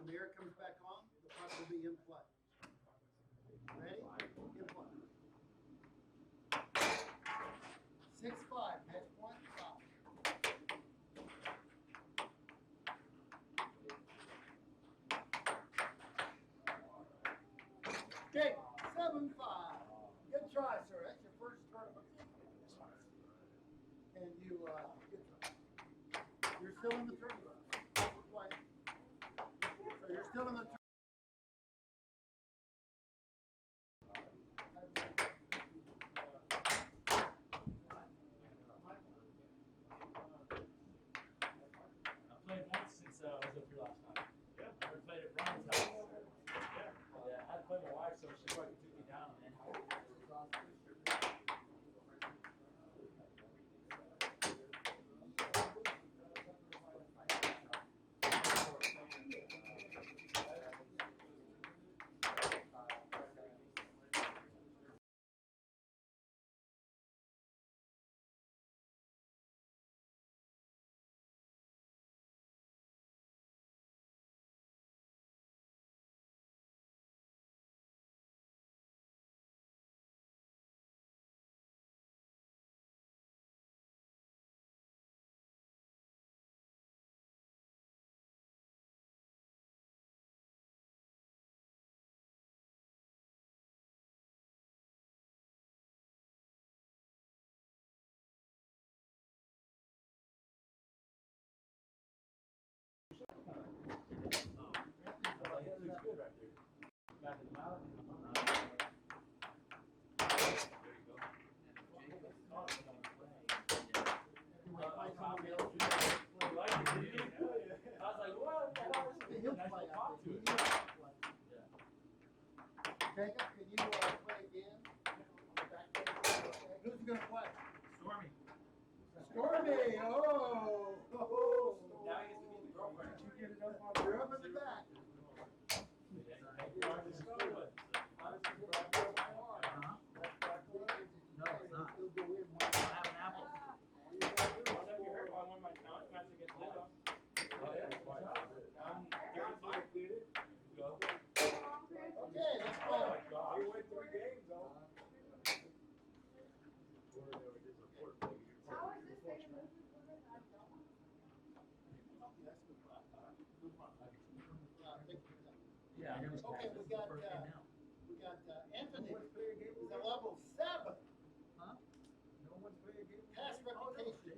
the air comes back on, the puck will be in play. Ready? In play. 6-5, match point, 5. Okay, 7-5. Good try, sir. That's your first tournament. And you, good try. You're still in the tournament. We're playing. So you're still in the tournament. I played once since I was up here last time. Yeah. I never played at Brian's house. Yeah, I had to play my wife, so she fucking took me down, man. It looks good right there. Back in the mouth. There you go. I was like, what the hell is this? Nice to talk to it. Jacob, can you play again? Who's going to play? Stormy. Stormy! Oh! Now he gets to meet the girlfriend. You get it up on the up in the back. No, it's not. I have an apple. You heard one of my talent matches against Linda. Go. Okay, let's go. He went 3 games, though. How is this thing? Yeah. Okay, we got Anthony. He's a level 7. Huh? No one's playing a game. Past reputation.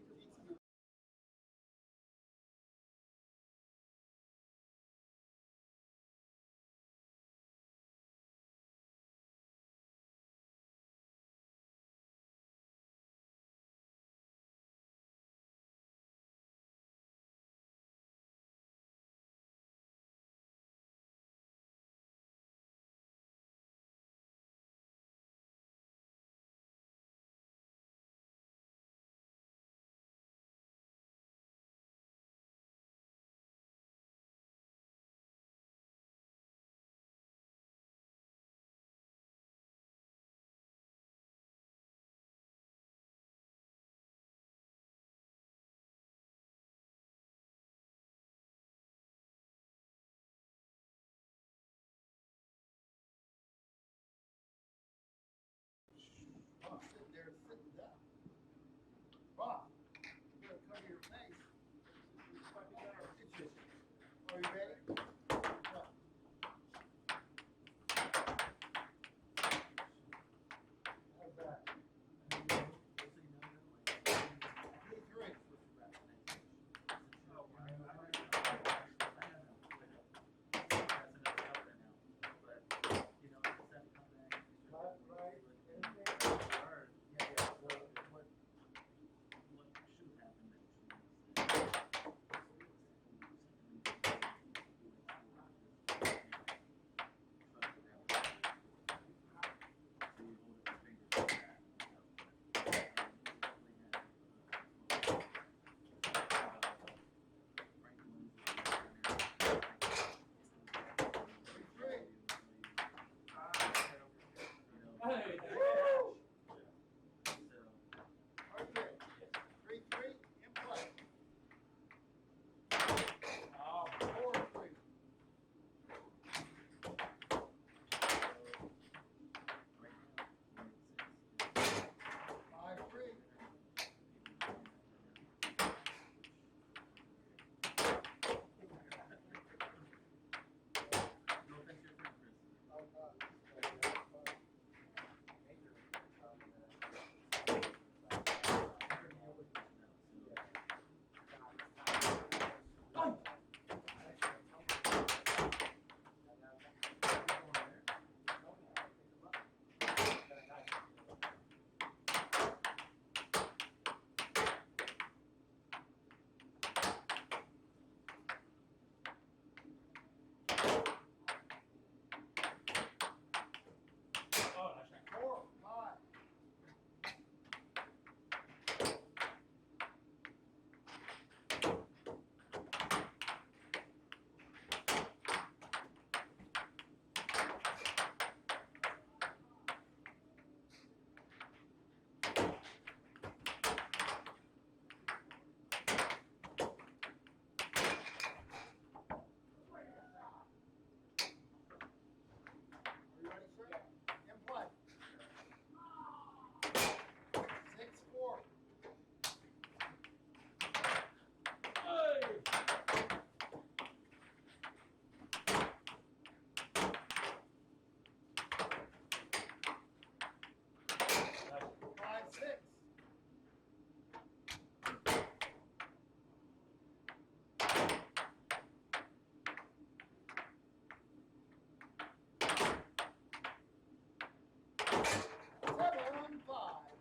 7-5.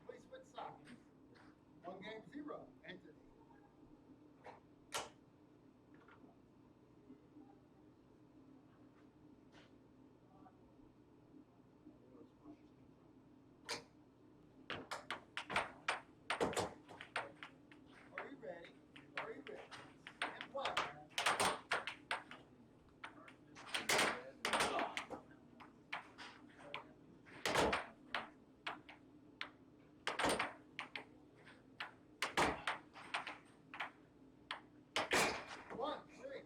Please switch sides. 1-0. Anthony. Are you ready? Are you ready? And play. One, three.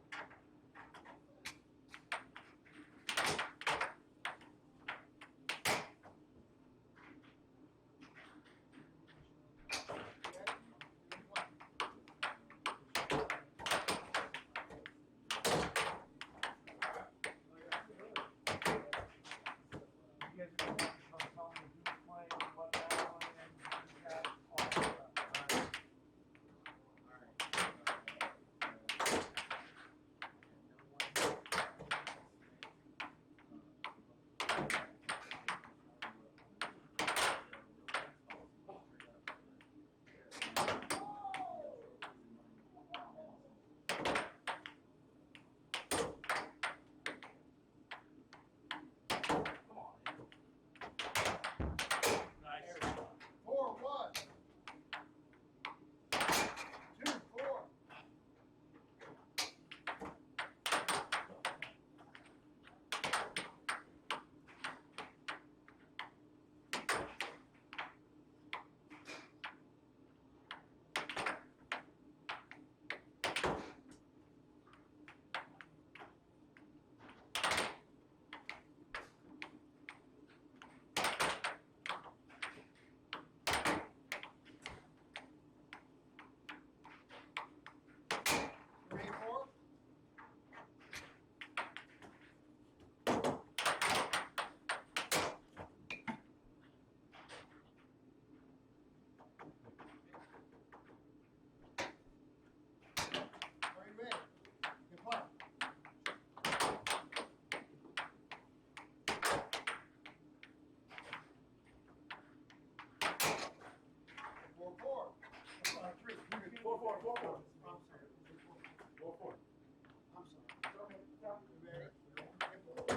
Nice. 4-1. 2-4. Three, four. Are you ready? You play. 4-4. 3. 4-4. I'm sorry. 4-4. I'm sorry. You ready? And play.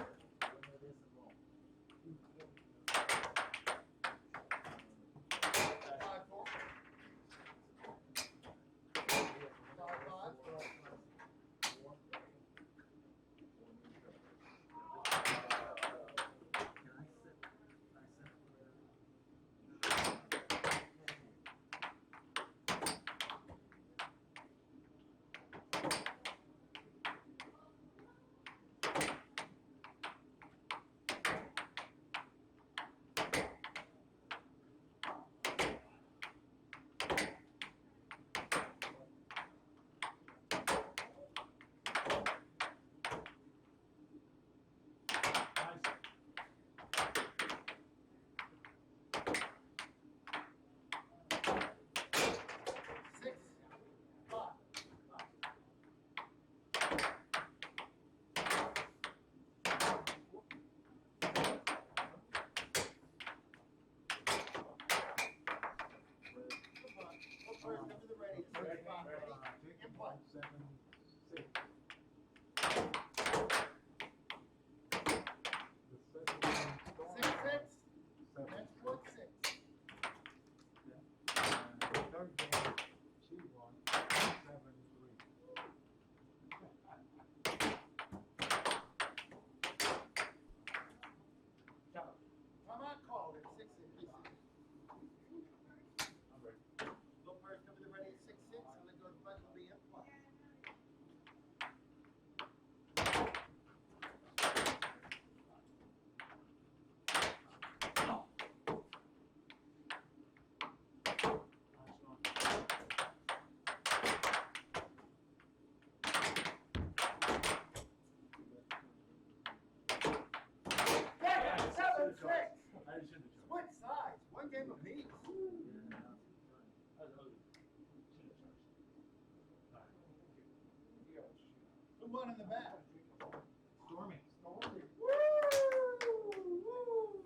5-4. 5-5. Six, five. Come to the ready. Ready. And play. 7-6. The 6-6. Seven. That's 4-6. The third game, she won 7-3. Timeout called at 6-6. I'm ready. Go first, come to the ready at 6-6, and then go to the bench will be in play. One in the back. Stormy. Woo! Woo!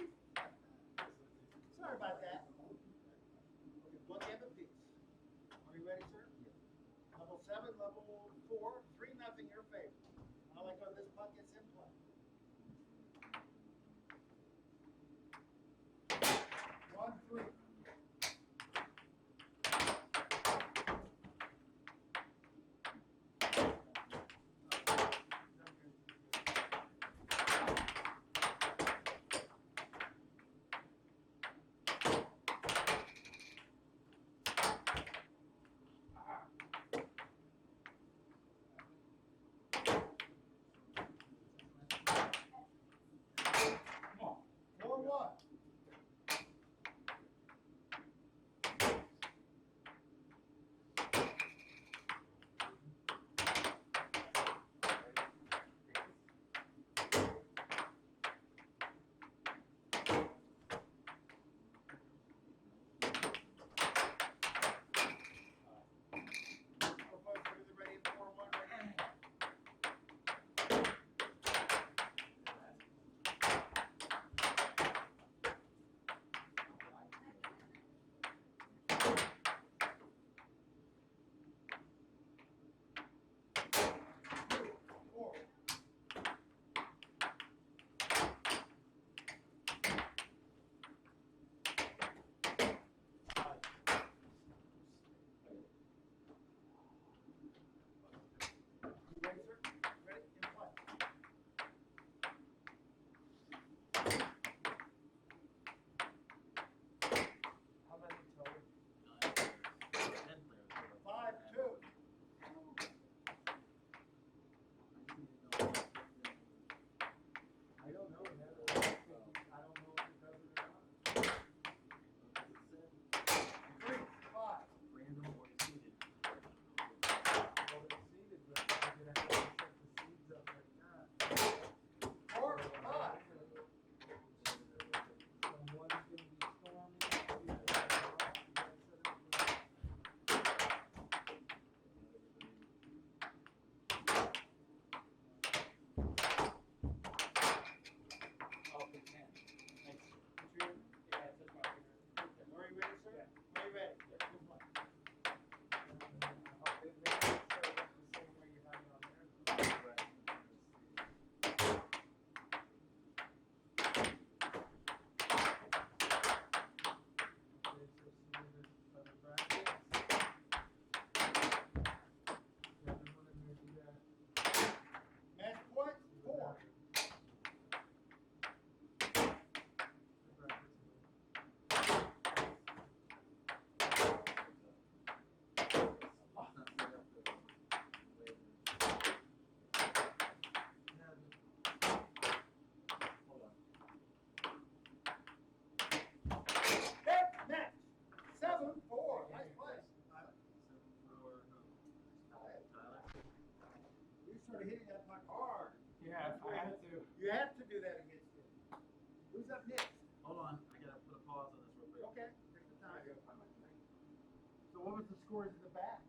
So what was the scores in the back?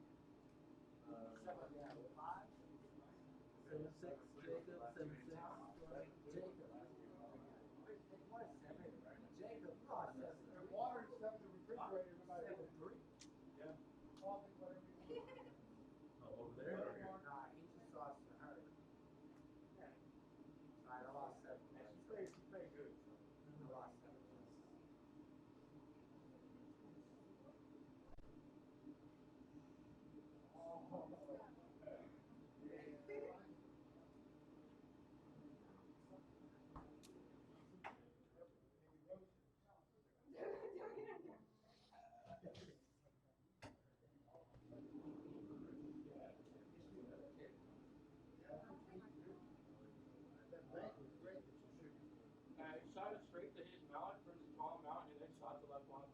7-6, Jacob, 7-6. Jacob. Jacob lost 7. And water and stuff in the refrigerator was like 3. Yeah. Coffee, whatever you want. Oh, over there. Nah, he just lost to her. I lost 7. She played good. I lost 7. That bank was great that you shoot. He shot it straight to his mount, from his palm mount, and then shot the left one.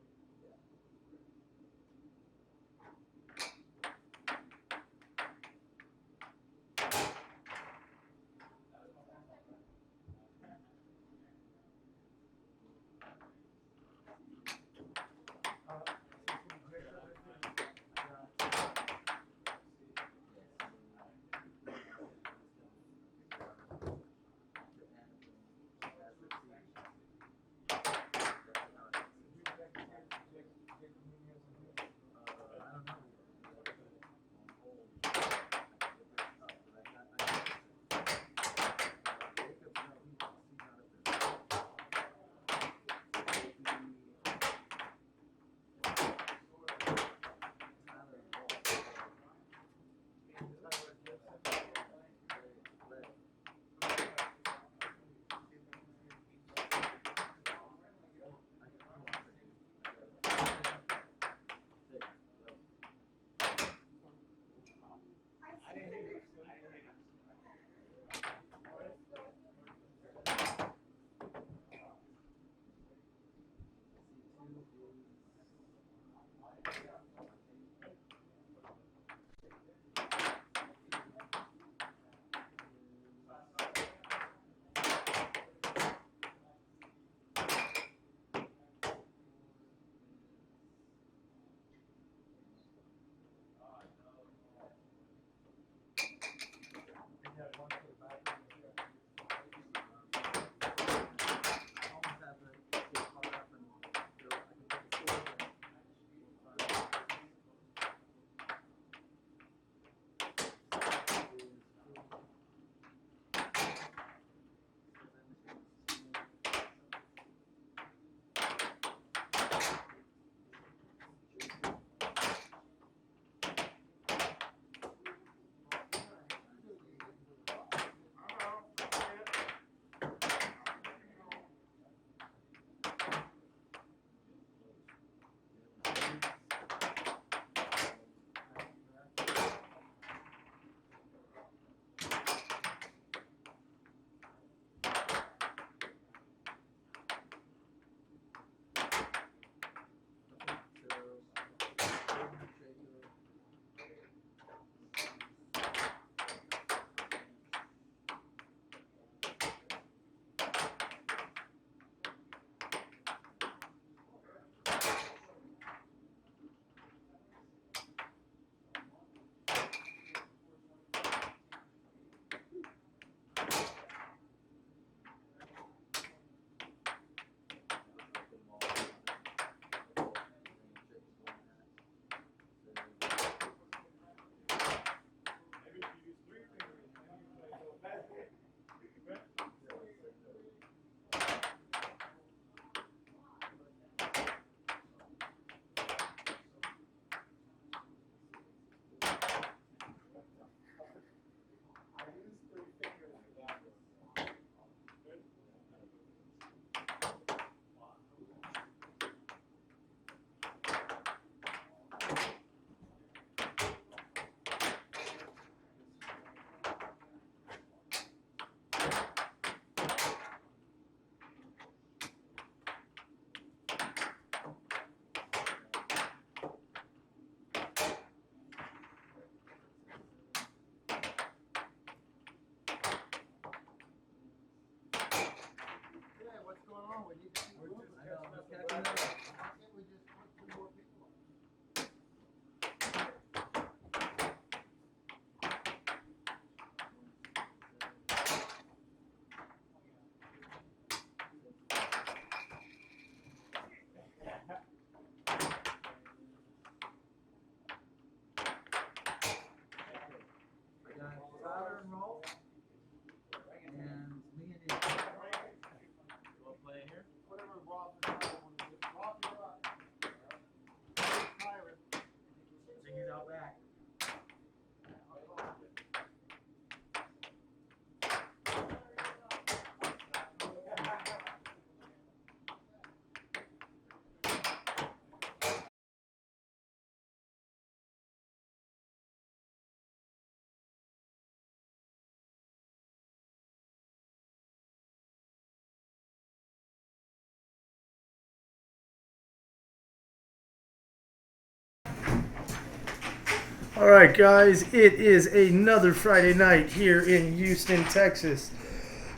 All right, guys, it is another Friday night here in Houston, Texas.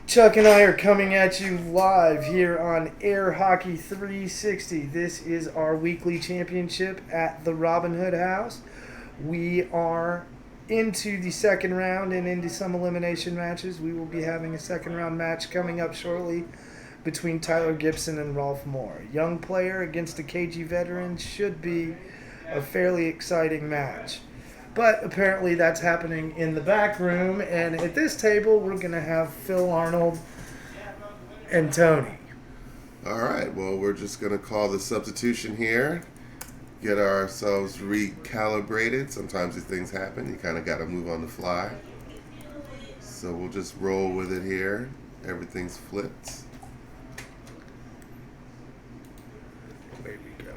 Chuck and I are coming at you live here on Airhockey 360. This is our weekly championship at the Robin Hood House. We are into the second round and into some elimination matches. We will be having a second round match coming up shortly between Tyler Gibson and Rolf Moore. Young player against a KG veteran should be a fairly exciting match. But apparently that's happening in the back room, and at this table we're going to have Phil Arnold and Tony. All right, well, we're just going to call the substitution here, get ourselves recalibrated. Sometimes these things happen. You kind of got to move on the fly. So we'll just roll with it here. Everything's flipped. Away we go.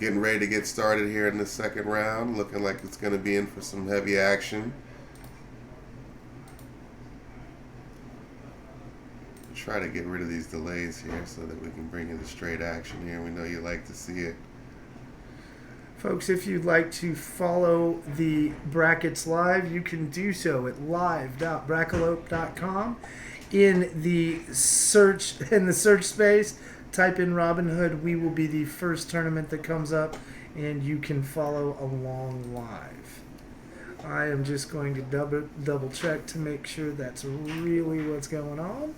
Getting ready to get started here in the second round. Looking like it's going to be in for some heavy action. Try to get rid of these delays here so that we can bring in the straight action here. We know you like to see it. Folks, if you'd like to follow the brackets live, you can do so at live.brackalope.com. In the search space, type in Robin Hood. We will be the first tournament that comes up, and you can follow along live. I am just going to double check to make sure that's really what's going on.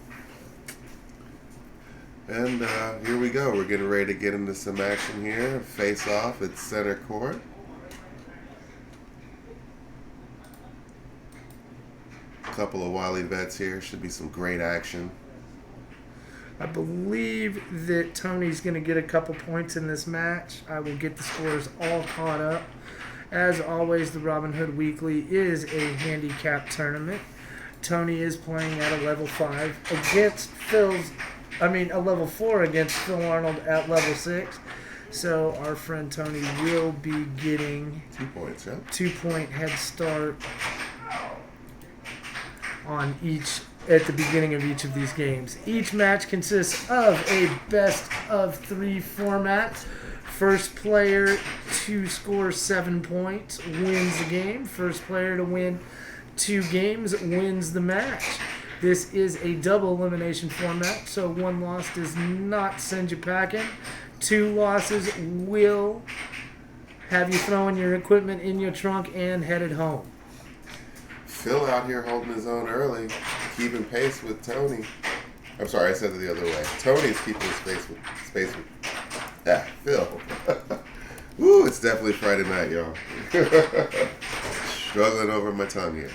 And here we go. We're getting ready to get into some action here. Face off at center court. A couple of wily vets here. Should be some great action. I believe that Tony's going to get a couple points in this match. I will get the scores all caught up. As always, the Robin Hood Weekly is a handicap tournament. Tony is playing at a level 5 against a level 4 against Phil Arnold at level 6. So our friend Tony will be getting 2 points, yeah? 2-point head start on each at the beginning of each of these games. Each match consists of a best of 3 format. First player to score 7 points wins the game. First player to win 2 games wins the match. This is a double elimination format, so 1 loss does not send you packing. 2 losses will have you throwing your equipment in your trunk and headed home. Phil out here holding his own early, keeping pace with Tony. I'm sorry, I said it the other way. Tony's keeping his pace with Phil. Woo, it's definitely Friday night, y'all. Struggling over my tongue here.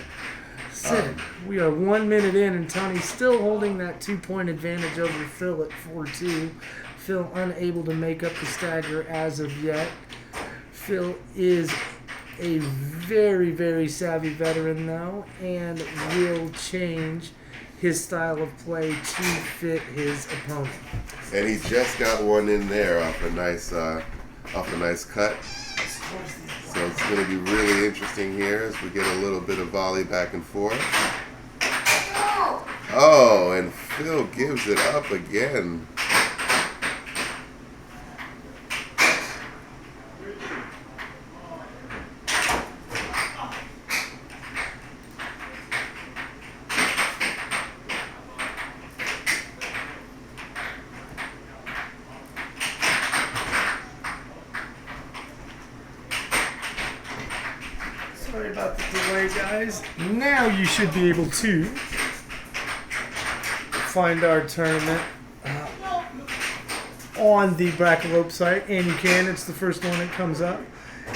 We are 1 minute in, and Tony's still holding that 2-point advantage over Phil at 4-2. Phil unable to make up the stagger as of yet. Phil is a very, very savvy veteran, though, and will change his style of play to fit his opponent. And he just got one in there off a nice cut. So it's going to be really interesting here as we get a little bit of volley back and forth. Oh, and Phil gives it up again. Sorry about the delay, guys. Now you should be able to find our tournament on the Brackalope site, and you can. It's the first one that comes up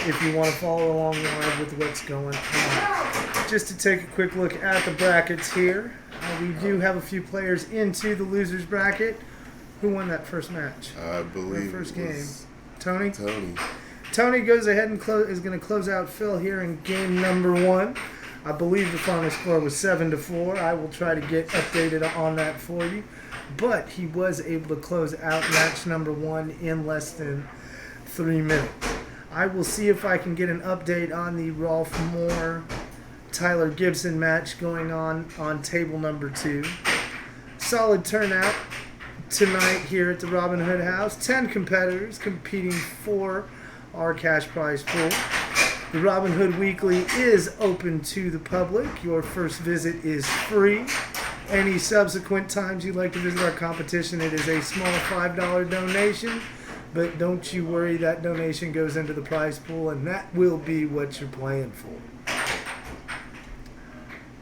if you want to follow along live with what's going on. Just to take a quick look at the brackets here, we do have a few players into the losers bracket. Who won that first match? I believe the first it was game. Tony? Tony. Tony goes ahead and is going to close out Phil here in game number 1. I believe the final score was 7-4. I will try to get updated on that for you. But he was able to close out match number 1 in less than 3 minutes. I will see if I can get an update on the Rolf Moore Tyler Gibson match going on table number 2. Solid turnout tonight here at the Robin Hood House. 10 competitors competing for our cash prize pool. The Robin Hood Weekly is open to the public. Your first visit is free. Any subsequent times you'd like to visit our competition, it is a small $5 donation. But don't you worry, that donation goes into the prize pool, and that will be what you're playing for.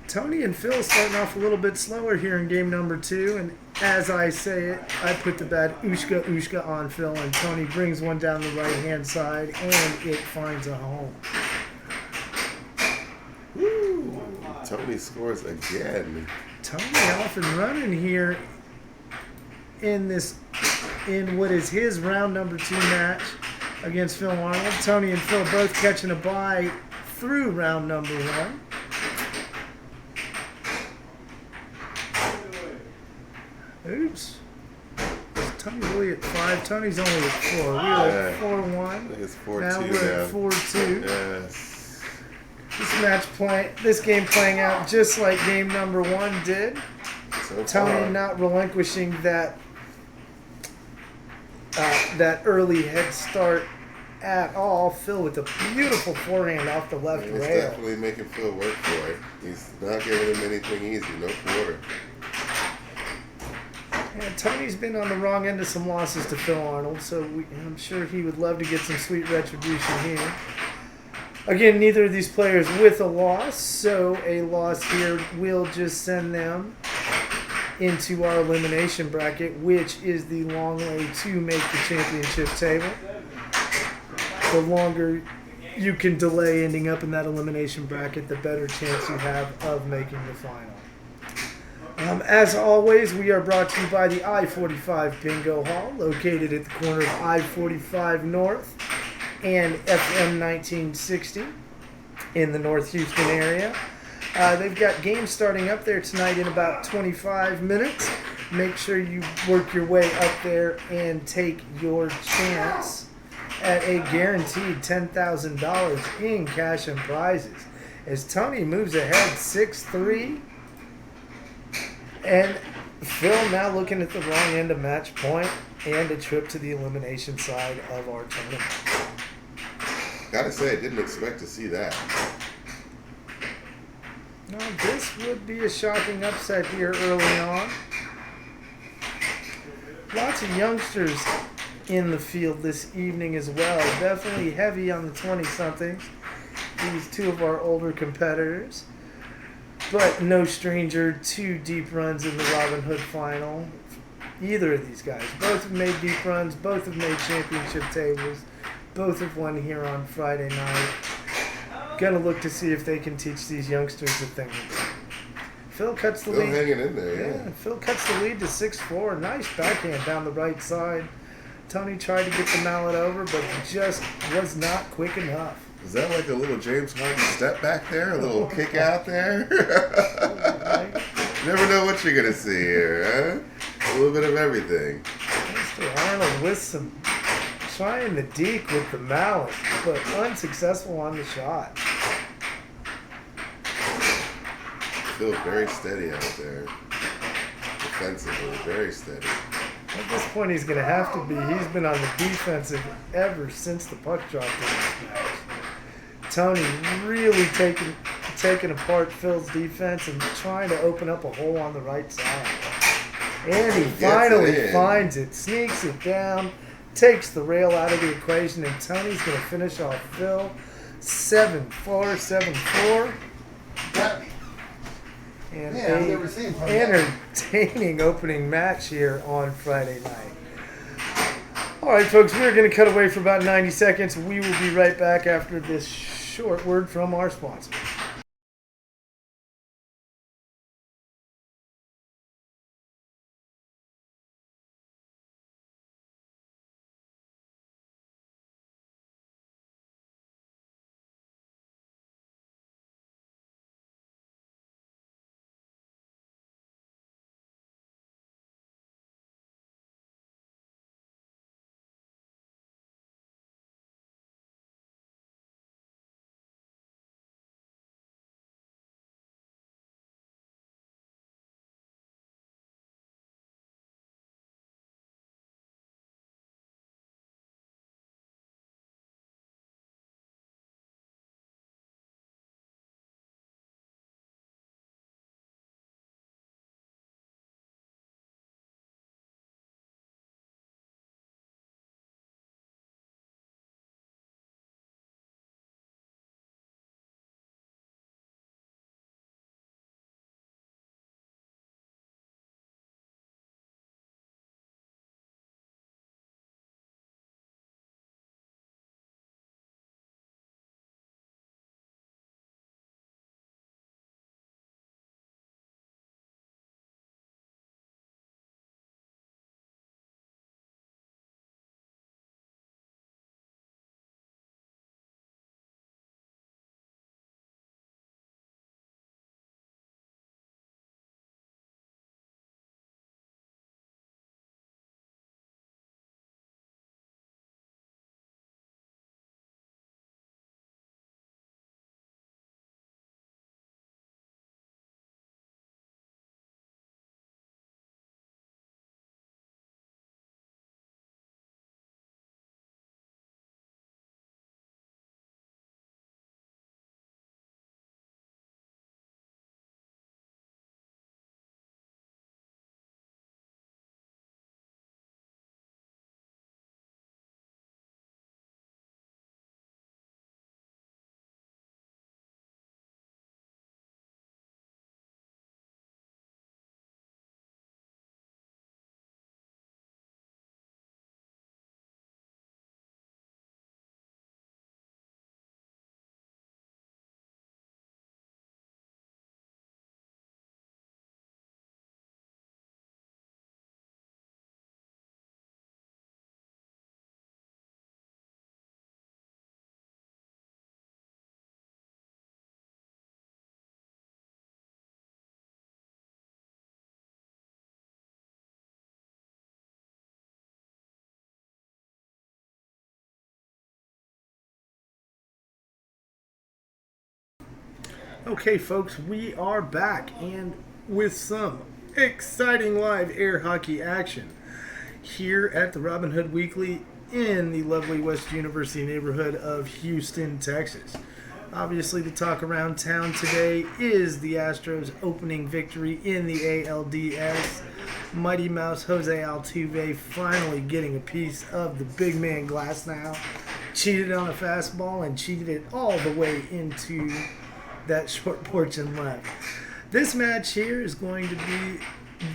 Tony and Phil starting off a little bit slower here in game number 2, and as I say it, I put the bad Ushka on Phil, and Tony brings one down the right-hand side, and it finds a home. Woo! Tony scores again. Tony off and running here in what is his round number 2 match against Phil Arnold. Tony and Phil both catching a bye through round number 1. Oops. Is Tony really at 5? Tony's only at 4. We were at 4-1. I think it's 4-2 now we're at 4-2. Yes. This game playing out just like game number 1 did. So Tony far. not relinquishing that early head start at all. Phil with a beautiful forehand off the left He's rail. definitely making Phil work for it. He's not giving him anything easy. No quarter. And Tony's been on the wrong end of some losses to Phil Arnold, so I'm sure he would love to get some sweet retribution here. Again, neither of these players with a loss, so a loss here will just send them into our elimination bracket, which is the long way to make the championship table. The longer you can delay ending up in that elimination bracket, the better chance you have of making the final. As always, we are brought to you by the I-45 Bingo Hall, located at the corner of I-45 North and FM 1960 in the North Houston area. They've got games starting up there tonight in about 25 minutes. Make sure you work your way up there and take your chance at a guaranteed $10,000 in cash and prizes. As Tony moves ahead 6-3, and Phil now looking at the wrong end of match point and a trip to the elimination side of our tournament. Gotta say, I didn't expect to see that. No, this would be a shocking upset here early on. Lots of youngsters in the field this evening as well. Definitely heavy on the 20-somethings. These two of our older competitors. But no stranger to deep runs in the Robin Hood final. Either of these guys. Both have made deep runs. Both have made championship tables. Both have won here on Friday night. Gonna look to see if they can teach these youngsters a thing. Phil cuts the Still lead. hanging in there, yeah. Phil cuts the lead to 6-4. Nice backhand down the right side. Tony tried to get the mallet over, but just was not quick enough. Is that like a little James Harden step back there? A little kick out there? Never know what you're going to see here, huh? A little bit of everything. Mr. Arnold with some trying the deke with the mallet, but unsuccessful on the shot. Feels very steady out there. Defensively, very steady. At this point, he's going to have to be. He's been on the defensive ever since the puck dropped in this match. Tony really taking apart Phil's defense and trying to open up a hole on the right side. And he finally finds it, sneaks it down, takes the rail out of the equation, and Tony's going to finish off Phil 7-4, 7-4. And Yeah, I've never seen one. entertaining opening match here on Friday night. All right, folks, we're going to cut away for about 90 seconds. We will be right back after this short word from our sponsor. Okay, folks, we are back and with some exciting live air hockey action here at the Robin Hood Weekly in the lovely West University neighborhood of Houston, Texas. Obviously, the talk around town today is the Astros' opening victory in the ALDS. Mighty Mouse Jose Altuve finally getting a piece of the big man glass now. Cheated on a fastball and cheated it all the way into that short porch and left. This match here is going to be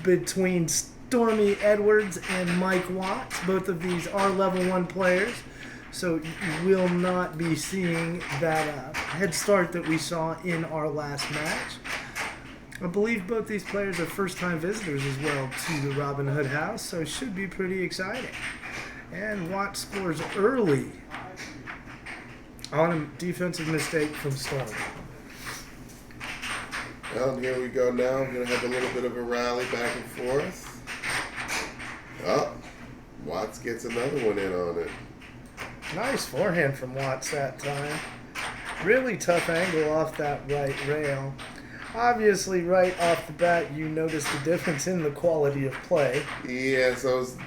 between Stormy Edwards and Mike Watts. Both of these are level 1 players, so you will not be seeing that head start that we saw in our last match. I believe both these players are first-time visitors as well to the Robin Hood house, so it should be pretty exciting. And Watts scores early on a defensive mistake from Stormy. Well, here we go now. We're going to have a little bit of a rally back and forth. Oh, Watts gets another one in on it. Nice forehand from Watts that time. Really tough angle off that right rail. Obviously, right off the bat, you noticed the difference in the quality of play. Yes, I was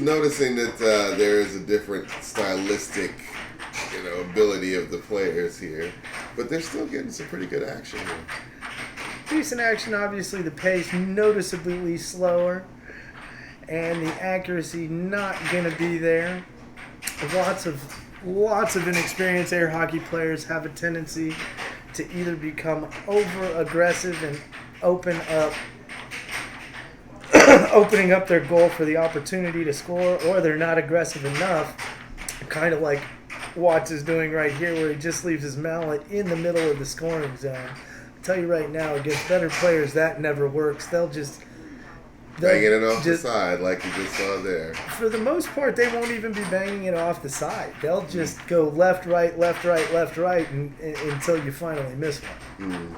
noticing that there is a different stylistic, ability of the players here, but they're still getting some pretty good action here. Decent action, obviously the pace noticeably slower, and the accuracy not going to be there. Lots of inexperienced air hockey players have a tendency to either become over aggressive and opening up their goal for the opportunity to score, or they're not aggressive enough, kind of like Watts is doing right here, where he just leaves his mallet in the middle of the scoring zone. I'll tell you right now, against better players, that never works. They'll banging it off the side like you just saw there. For the most part, they won't even be banging it off the side. They'll just go left, right, left, right, left, right until you finally miss one.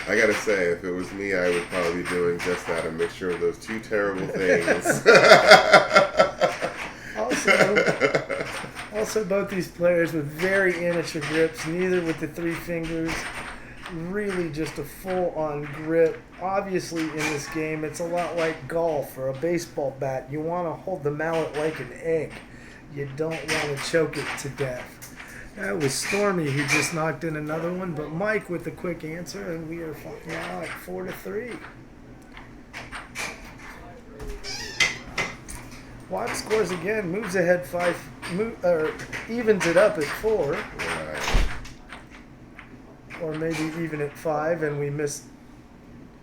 I gotta say, if it was me, I would probably be doing just that, a mixture of those two terrible things. Also, both these players with very amateur grips, neither with the 3 fingers, really just a full-on grip. Obviously, in this game, it's a lot like golf or a baseball bat. You want to hold the mallet like an egg. You don't want to choke it to death. That was Stormy who just knocked in another one, but Mike with the quick answer, and we are now at 4-3. Watts scores again, moves ahead 5, evens it up at 4. Right. Or maybe even at 5, and we missed.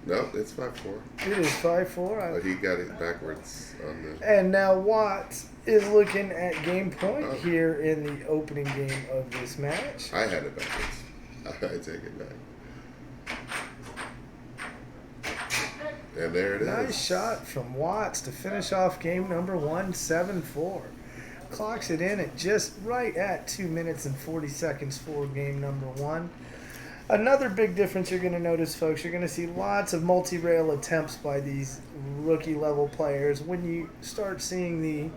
No, it's 5-4. It is 5-4. But he got it backwards on the. And now Watts is looking at game point here in the opening game of this match. I had it backwards. I take it back. And there it is. Nice shot from Watts to finish off game number 1, 7-4. Clocks it in at just right at 2 minutes and 40 seconds for game number 1. Another big difference you're going to notice, folks, you're going to see lots of multi-rail attempts by these rookie-level players. When you start seeing the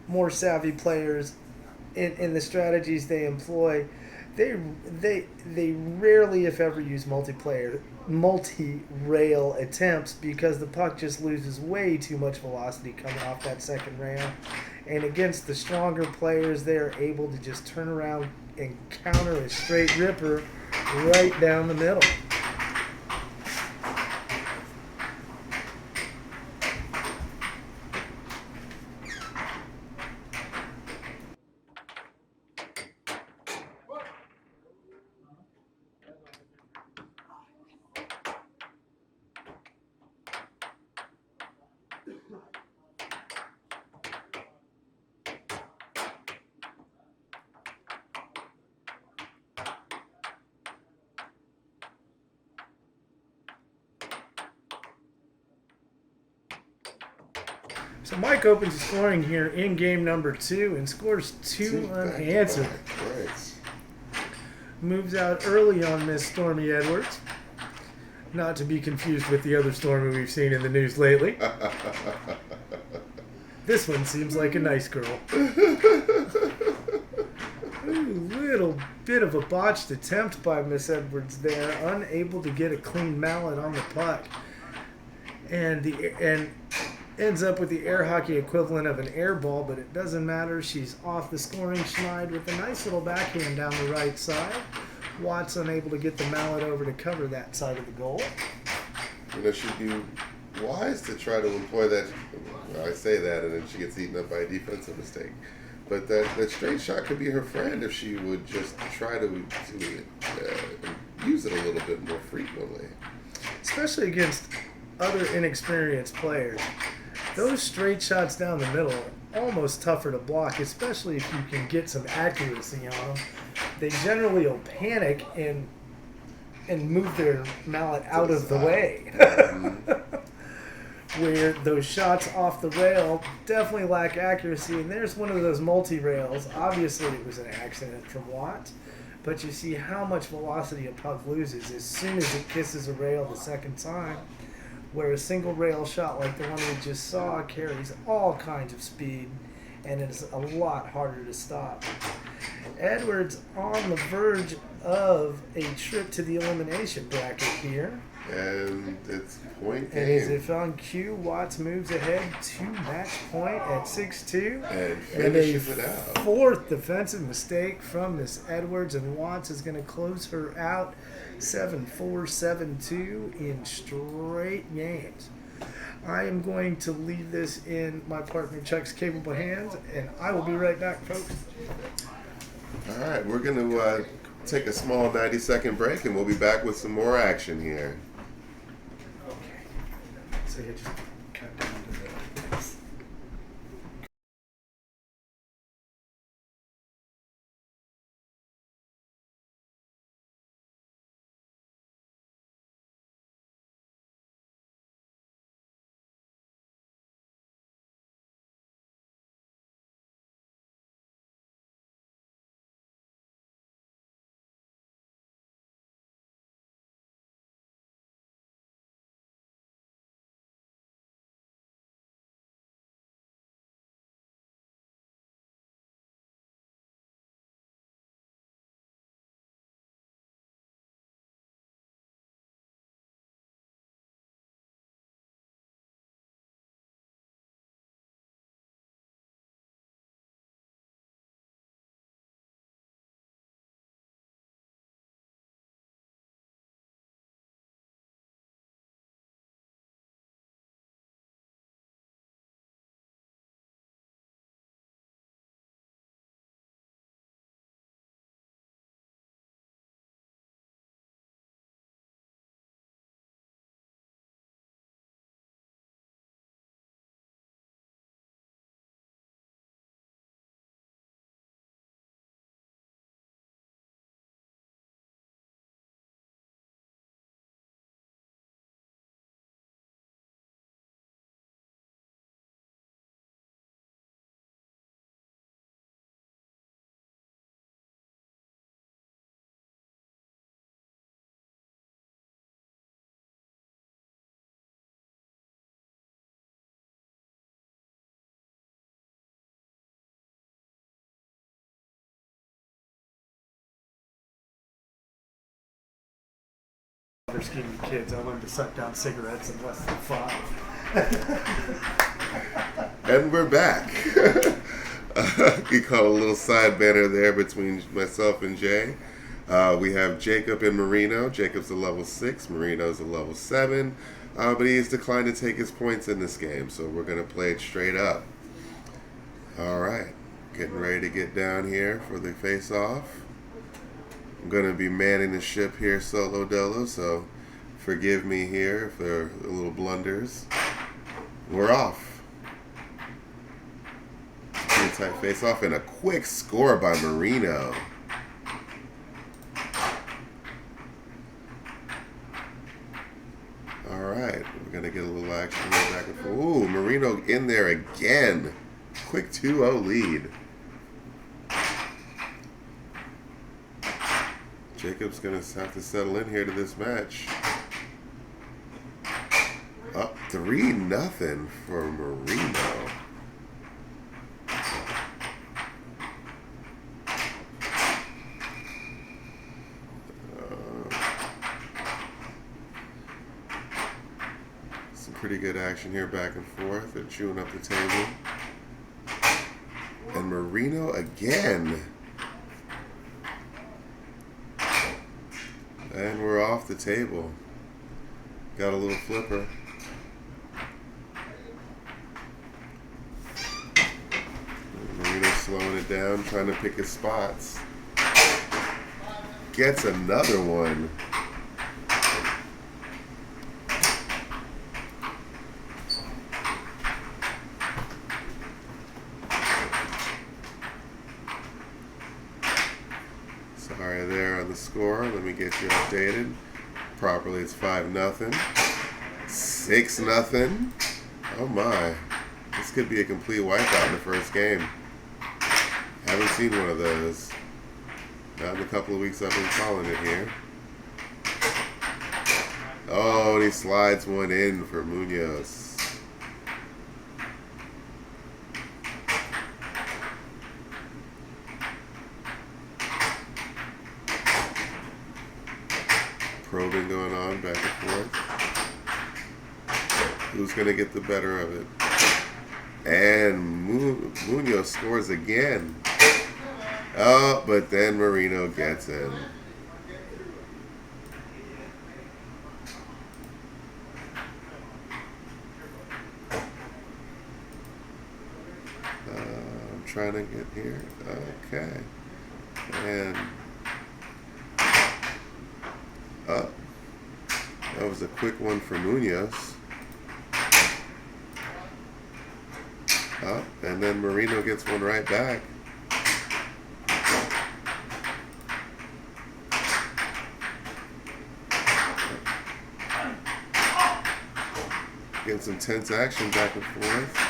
more savvy players in the strategies they employ, they rarely, if ever, use multi-rail attempts because the puck just loses way too much velocity coming off that second rail. And against the stronger players, they are able to just turn around and counter a straight ripper right down the middle. So Mike opens the scoring here in game number 2 and scores 2 unanswered. Moves out early on Miss Stormy Edwards. Not to be confused with the other Stormy we've seen in the news lately. This one seems like a nice girl. Ooh, little bit of a botched attempt by Miss Edwards there, unable to get a clean mallet on the puck, and ends up with the air hockey equivalent of an air ball, but it doesn't matter. She's off the scoring schneid with a nice little backhand down the right side. Watts unable to get the mallet over to cover that side of the goal. You know, she'd be wise to try to employ that. I say that, and then she gets eaten up by a defensive mistake. But that straight shot could be her friend if she would just try to use it a little bit more frequently. Especially against other inexperienced players. Those straight shots down the middle are almost tougher to block, especially if you can get some accuracy on them. They generally will panic and move their mallet out of the way. Where those shots off the rail definitely lack accuracy. And there's one of those multi-rails. Obviously it was an accident from Watt, but you see how much velocity a puck loses as soon as it kisses a rail the second time, where a single rail shot like the one we just saw carries all kinds of speed and is a lot harder to stop. Edwards on the verge of a trip to the elimination bracket here. And it's point And as game. if on cue, Watts moves ahead to match point at 6-2. And finishes it out. Fourth defensive mistake from Miss Edwards, and Watts is going to close her out 7-4, 7-2 in straight games. I am going to leave this in my partner Chuck's capable hands, and I will be right back, folks. All right, we're going to take a small 90-second break, and we'll be back with some more action here. So you just cut down to the... Skinny kids, I learned to suck down cigarettes in less than 5. And we're back. We caught a little side banner there between myself and Jay. We have Jacob and Marino. Jacob's a level 6, Marino's a level 7. But he has declined to take his points in this game, so we're going to play it straight up. All right, getting ready to get down here for the face-off. I'm going to be manning the ship here solo dolo, so forgive me here if there are little blunders. We're off. Pretty tight face-off and a quick score by Marino. All right, we're going to get a little action here back and forth. Ooh, Marino in there again. Quick 2-0 lead. Jacob's going to have to settle in here to this match. Up 3-0 for Marino. pretty good action here back and forth. They're chewing up the table. And Marino again. And we're off the table. Got a little flipper. Marino slowing it down, trying to pick his spots. Gets another one. Sorry there on the score. Let me get you updated. Properly, it's 5-0. 6-0. Oh my. This could be a complete wipeout in the first game. Haven't seen one of those. Not in a couple of weeks I've been calling it here. Oh, and he slides one in for Munoz. Probing going on back and forth. Who's going to get the better of it? And Munoz scores again. Oh, but then Marino gets in. I'm trying to get here. Okay. And up. That was a quick one for Munoz. Up, and then Marino gets one right back. Getting some tense action back and forth.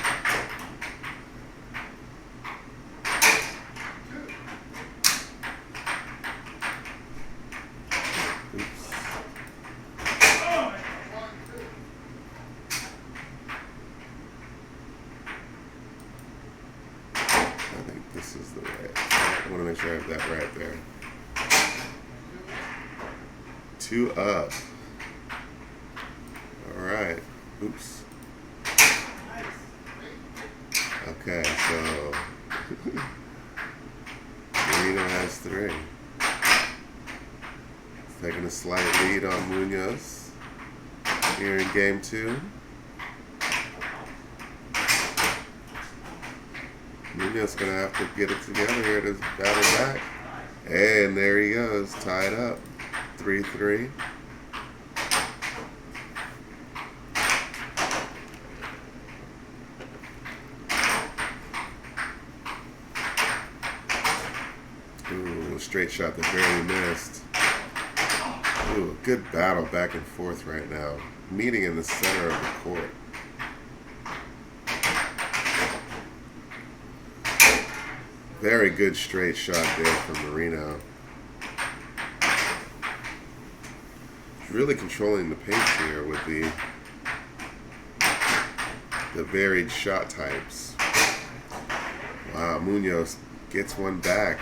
This is the right. I want to make sure I have that right there. 2 up. All right. Oops. Okay, so Marino has 3. He's taking a slight lead on Munoz here in game 2. Munoz going to have to get it together here to battle back. And there he goes, tied up. 3-3. Ooh, a straight shot that barely missed. Ooh, a good battle back and forth right now. Meeting in the center of the court. Very good straight shot there from Marino. Really controlling the pace here with the varied shot types. Wow, Munoz gets one back.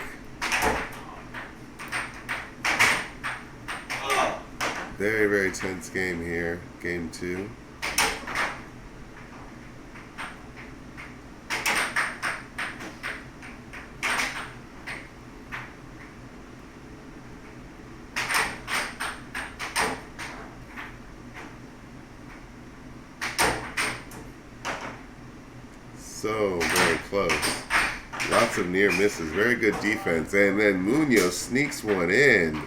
Very, very tense game here, game 2. So very close. Lots of near misses. Very good defense. And then Munoz sneaks one in.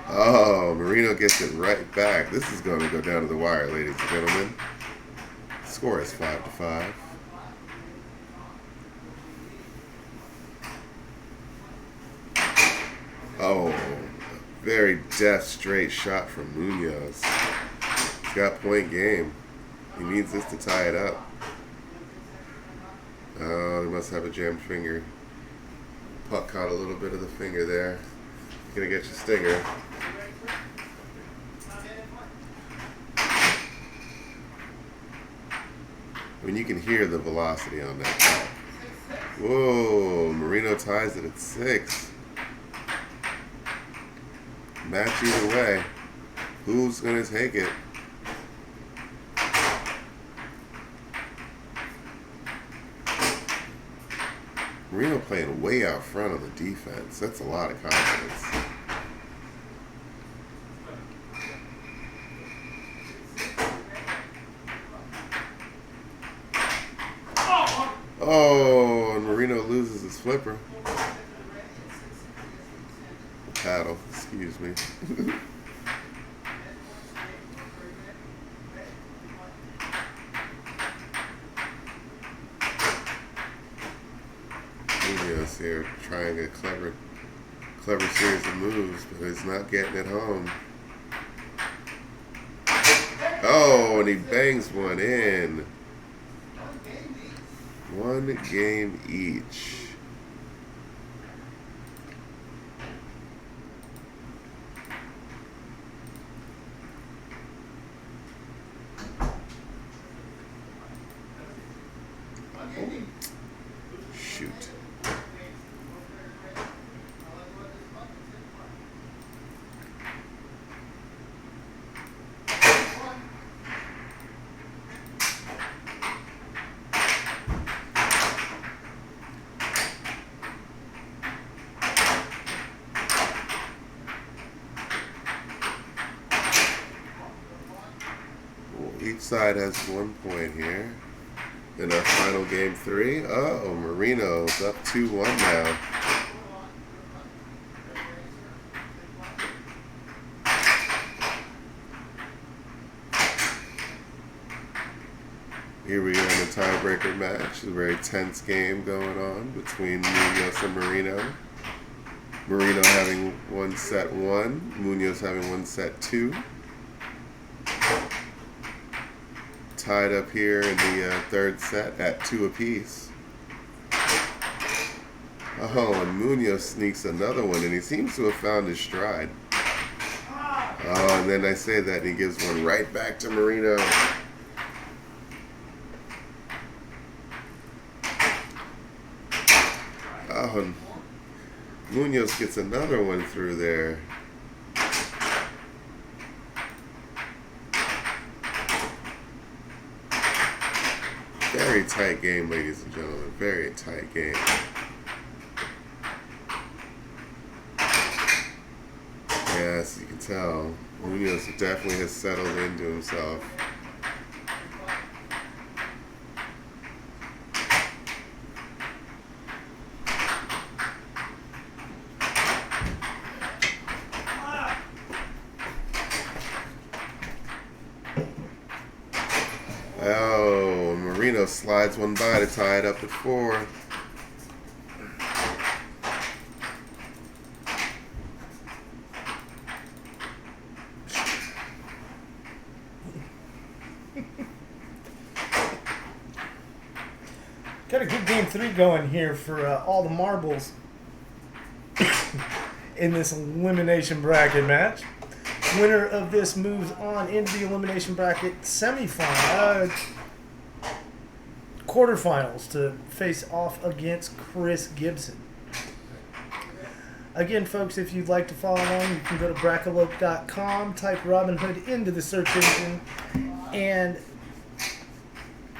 Oh, Marino gets it right back. This is going to go down to the wire, ladies and gentlemen. Score is 5-5. Oh, very deft straight shot from Munoz. He's got point game. He needs this to tie it up. Oh, he must have a jammed finger. Puck caught a little bit of the finger there. Gonna get you stinger. I mean, you can hear the velocity on that puck. Whoa, Marino ties it at 6. Match either way. Who's going to take it? Marino playing way out front on the defense. That's a lot of confidence. Oh, and Marino loses his flipper. Paddle, excuse me. Munoz here trying a clever series of moves, but he's not getting it home. Oh, and he bangs one in. One game each. Shoot. Each side has 1 point here. In our final game 3. Uh-oh, Marino's up 2-1 now. Here we are in the tiebreaker match. A very tense game going on between Munoz and Marino. Marino having won set 1, Munoz having won set 2. Tied up here in the third set at 2 apiece. Oh, and Munoz sneaks another one, and he seems to have found his stride. Oh, and then I say that, and he gives one right back to Marino. Oh, and Munoz gets another one through there. Very tight game, ladies and gentlemen. Very tight game. Yes, you can tell. Munoz definitely has settled into himself. Oh, Marino slides one by to tie it up at 4. Got a good game 3 going here for all the marbles in this elimination bracket match. Winner of this moves on into the elimination bracket semifinal, quarterfinals to face off against Chris Gibson. Again, folks, if you'd like to follow along, you can go to Brackalope.com, type Robinhood into the search engine, and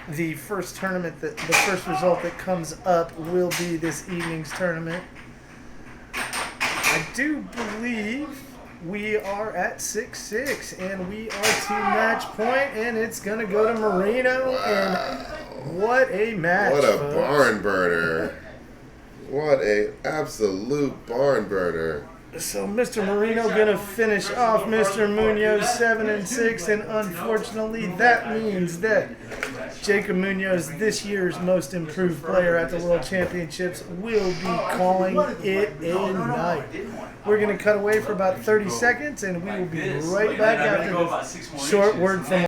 the first tournament, the first result that comes up will be this evening's tournament. I do believe we are at 6-6, and we are to match point, and it's going to go to Marino. Wow. And what a match, What a folks. barn burner. What a absolute barn burner. So Mr. Marino going to finish off Mr. Munoz 7-6, and unfortunately that means that Jacob Munoz, this year's most improved player at the World Championships, will be calling it a night. We're going to cut away for about 30 seconds, and we will be right back after this short word from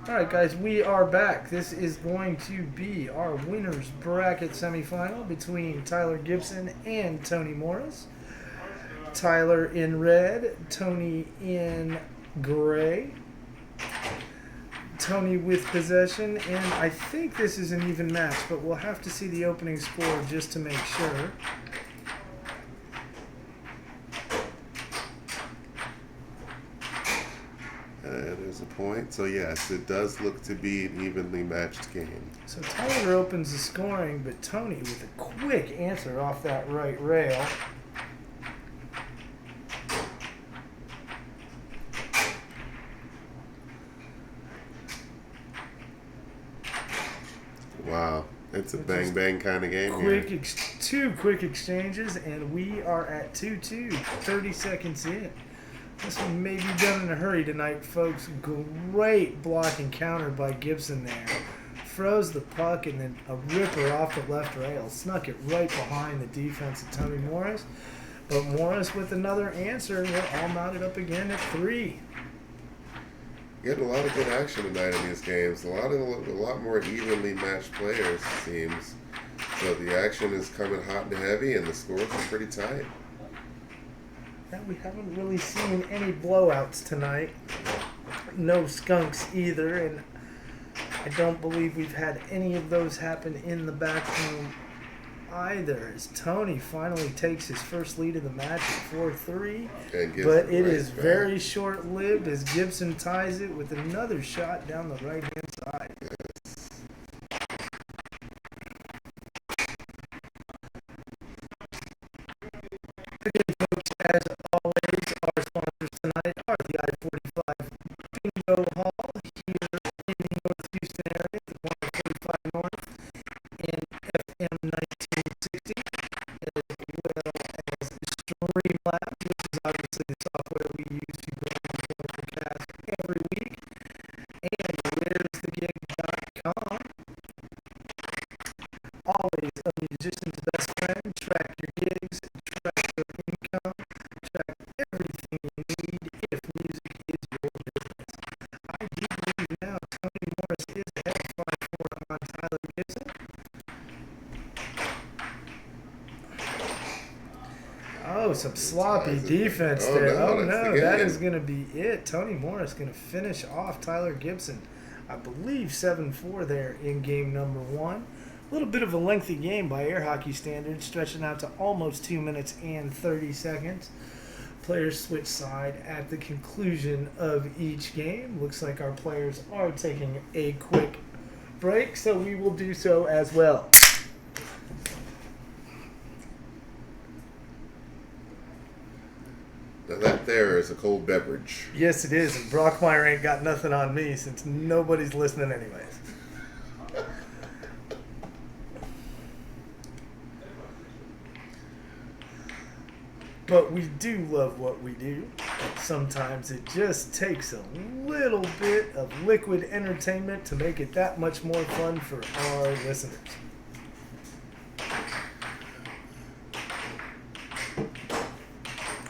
All right, guys, we are back. This is going to be our winners bracket semifinal between Tyler Gibson and Tony Morris. Tyler in red, Tony in gray. Tony with possession, and I think this is an even match, but we'll have to see the opening score just to make sure. There's a point. So yes, it does look to be an evenly matched game. So Tyler opens the scoring, but Tony with a quick answer off that right rail. Wow, it's a bang-bang kind of game Quick, here. two quick exchanges, and we are at 2-2, 30 seconds in. This one may be done in a hurry tonight, folks. Great block and counter by Gibson there. Froze the puck, and then a ripper off the left rail. Snuck it right behind the defense of Tony Morris. But Morris with another answer. We're all mounted up again at 3. Getting a lot of good action tonight in these games. A lot more evenly matched players, it seems. So the action is coming hot and heavy, and the scores are pretty tight. Yeah, we haven't really seen any blowouts tonight. No skunks either, and I don't believe we've had any of those happen in the back room either, as Tony finally takes his first lead of the match at 4-3. But it is very short-lived as Gibson ties it with another shot down the right-hand side. Again, folks, as always, our sponsors tonight are the I-45 Bingo Hall here in the North Houston area, the 145 North and FM 1960, as well as Streamlabs, which is obviously the software we use to bring on the cast every week, and where'sthegig.com. Always a musician's best friend. Track your gigs, track your income, track everything you need if music is your business. I do believe now Tony Morris is ahead 5-4 on Tyler Gibson. Oh, some sloppy defense there. Oh no, that is going to be it. Tony Morris going to finish off Tyler Gibson. I believe 7-4 there in game number 1. A little bit of a lengthy game by air hockey standards, stretching out to almost 2 minutes and 30 seconds. Players switch side at the conclusion of each game. Looks like our players are taking a quick break, so we will do so as well. Now that there is a cold beverage. Yes, it is, and Brockmeyer ain't got nothing on me since nobody's listening anyways. But we do love what we do. Sometimes it just takes a little bit of liquid entertainment to make it that much more fun for our listeners.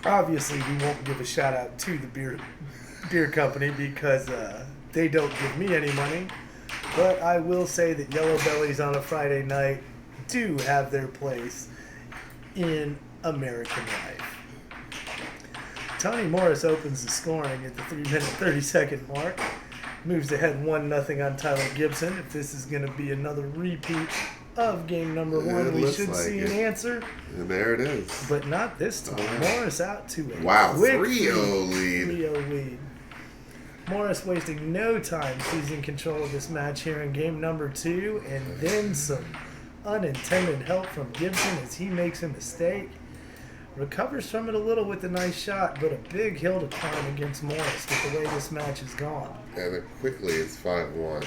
Obviously, we won't give a shout out to the beer company because they don't give me any money. But I will say that Yellow Bellies on a Friday night do have their place in American life. Tony Morris opens the scoring at the 3-minute 30-second mark. Moves ahead 1-0 on Tyler Gibson. If this is going to be another repeat of game number 1, we should see an answer. And there it is. But not this time. Morris out to a quick 3-0 lead. 3-0 lead. Morris wasting no time seizing control of this match here in game number 2, and then some unintended help from Gibson as he makes a mistake. Recovers from it a little with a nice shot, but a big hill to climb against Morris with the way this match has gone. And then quickly it's 5-1.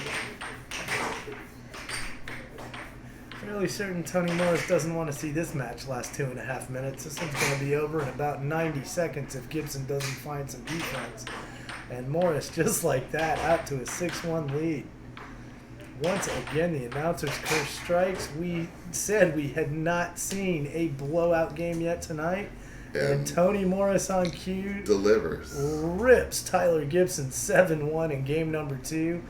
Fairly certain Tony Morris doesn't want to see this match last 2.5 minutes. This one's going to be over in about 90 seconds if Gibson doesn't find some defense. And Morris, just like that, out to a 6-1 lead. Once again, the announcer's curse strikes. We said we had not seen a blowout game yet tonight. And Tony Morris on cue delivers. Rips Tyler Gibson 7-1 in game number 2.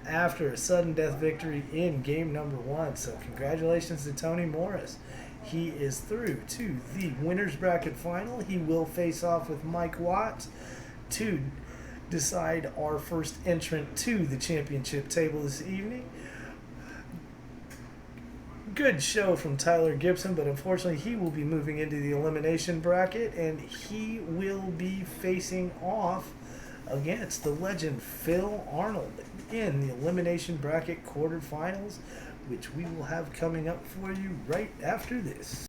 after a sudden death victory in game number 1. So congratulations to Tony Morris. He is through to the winner's bracket final. He will face off with Mike Watts to decide our first entrant to the championship table this evening. Good show from Tyler Gibson, but unfortunately he will be moving into the elimination bracket, and he will be facing off against the legend Phil Arnold in the elimination bracket quarterfinals, which we will have coming up for you right after this.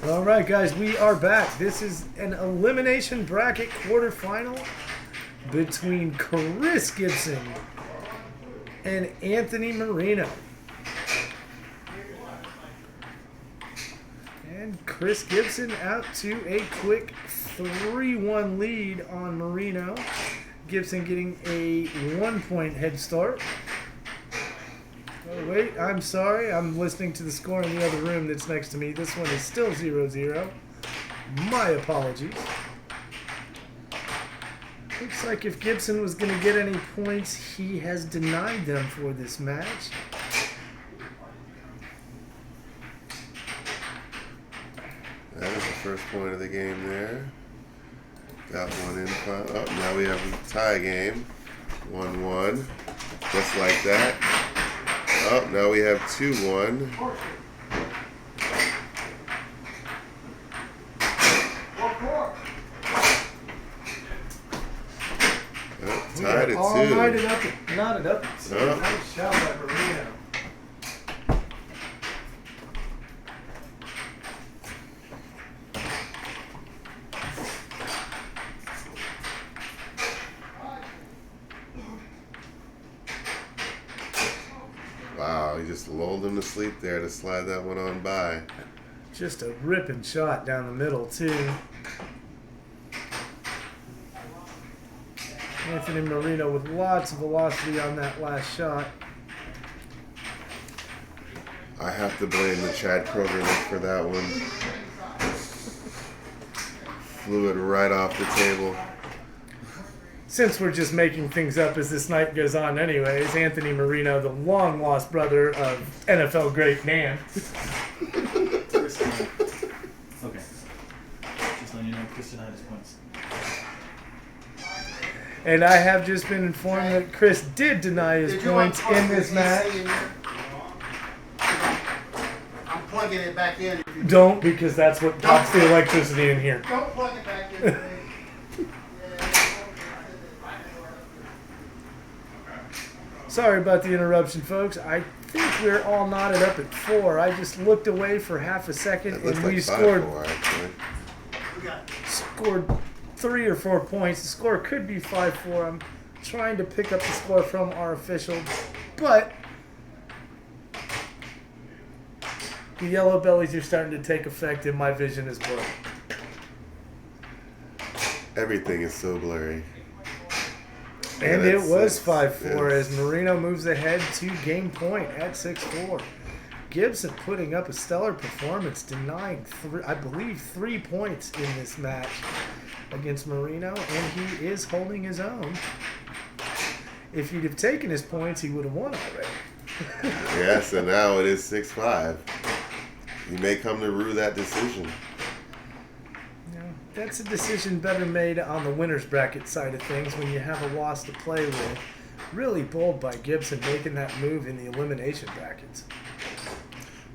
All right, guys, we are back. This is an elimination bracket quarterfinal between Chris Gibson and Anthony Marino. And Chris Gibson out to a quick 3-1 lead on Marino. Gibson getting a 1-point head start. Oh, wait, I'm sorry. I'm listening to the score in the other room that's next to me. This one is still 0-0. My apologies. Looks like if Gibson was going to get any points, he has denied them for this match. That is the first point of the game there. Got one in front. Oh, now we have a tie game. 1-1. Just like that. Oh, now we have 2-1. Oh, tied at 2. All knotted up. Knotted up. Oh. Nice shot by Marino. Wow, he just just lulled him to sleep there to slide that one on by. Just a ripping shot down the middle, too. Anthony Marino with lots of velocity on that last shot. I have to blame the Chad Kroger look for that one. Flew it right off the table. Since we're just making things up as this night goes on anyways, Anthony Marino, the long-lost brother of NFL great Nan. Okay. Just letting you know, Chris denied his points. And I have just been informed that Chris did deny his Did you points unplug in this the match. AC in here? I'm plugging it back in. If you Don't, because that's what pops the electricity in here. Don't plug it back in. Sorry about the interruption, folks. I think we're all knotted up at 4. I just looked away for half a second It looks and like we 5-4, actually. We got scored 3 or 4 points. The score could be 5-4. I'm trying to pick up the score from our official, but the yellow bellies are starting to take effect and my vision is blurry. Everything is so blurry. And Yeah, it that's was 6. 5-4 Yes. as Marino moves ahead to game point at 6-4. Gibson putting up a stellar performance, denying, I believe, 3 points in this match against Marino, and he is holding his own. If he'd have taken his points, he would have won already. Yes, and now it is 6-5. You may come to rue that decision. That's a decision better made on the winner's bracket side of things when you have a loss to play with. Really bold by Gibson making that move in the elimination brackets.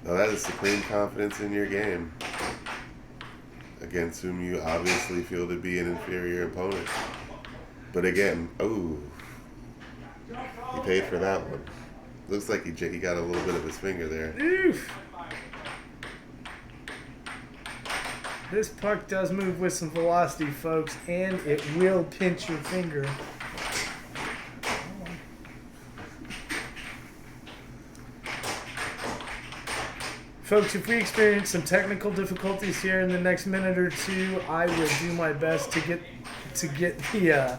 Now that is supreme confidence in your game against whom you obviously feel to be an inferior opponent. But again, he paid for that one. Looks like he got a little bit of his finger there. Oof. This puck does move with some velocity, folks, and it will pinch your finger. Folks, if we experience some technical difficulties here in the next minute or two, I will do my best to get the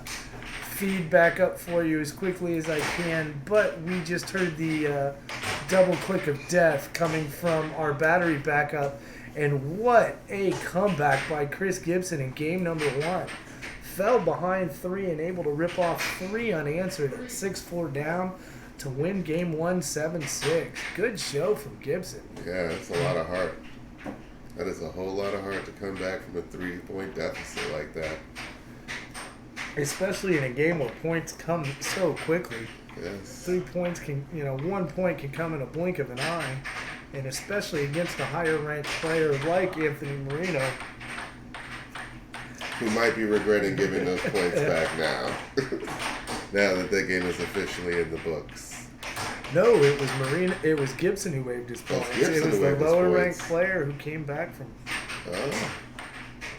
feed back up for you as quickly as I can. But we just heard the double click of death coming from our battery backup. And what a comeback by Chris Gibson in game number 1. Fell behind 3 and able to rip off 3 unanswered at 6-4 down to win game 1 7-6. Good show from Gibson. Yeah, that's a lot of heart. That is a whole lot of heart to come back from a 3-point deficit like that. Especially in a game where points come so quickly. Yes. 3 points can, 1 point can come in a blink of an eye. And especially against a higher ranked player like Anthony Marino. Who might be regretting giving those points back now. Now that that game is officially in the books. No, it was Gibson who waived his points. Gibson It was who the waived his lower ranked points. player who came back from Oh.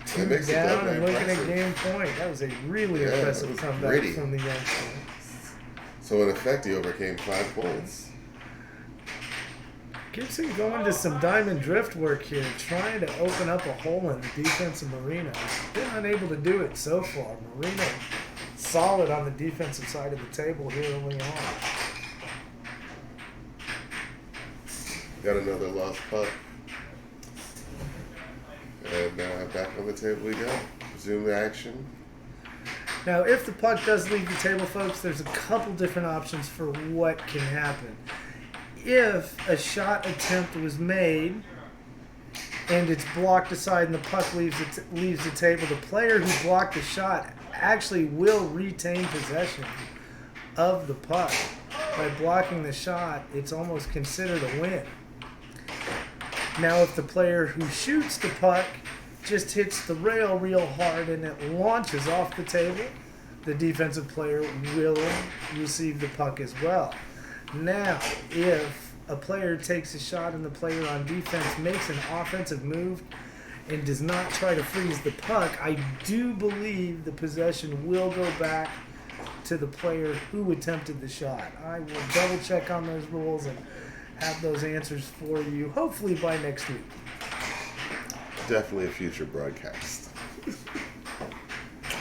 2 That makes it down doubly and looking at impressive. game point. That was a really Yeah, impressive it was comeback gritty. from the youngster. So in effect, he overcame 5 points. Gibson going to some diamond drift work here, trying to open up a hole in the defense of Marino. Been unable to do it so far. Marino solid on the defensive side of the table here early on. Got another lost puck. And back on the table we go. Resume action. Now, if the puck does leave the table, folks, there's a couple different options for what can happen. If a shot attempt was made and it's blocked aside and the puck leaves the table, the player who blocked the shot actually will retain possession of the puck. By blocking the shot, it's almost considered a win. Now, if the player who shoots the puck just hits the rail real hard and it launches off the table, the defensive player will receive the puck as well. Now, if a player takes a shot and the player on defense makes an offensive move and does not try to freeze the puck, I do believe the possession will go back to the player who attempted the shot. I will double check on those rules and have those answers for you, hopefully by next week. Definitely a future broadcast.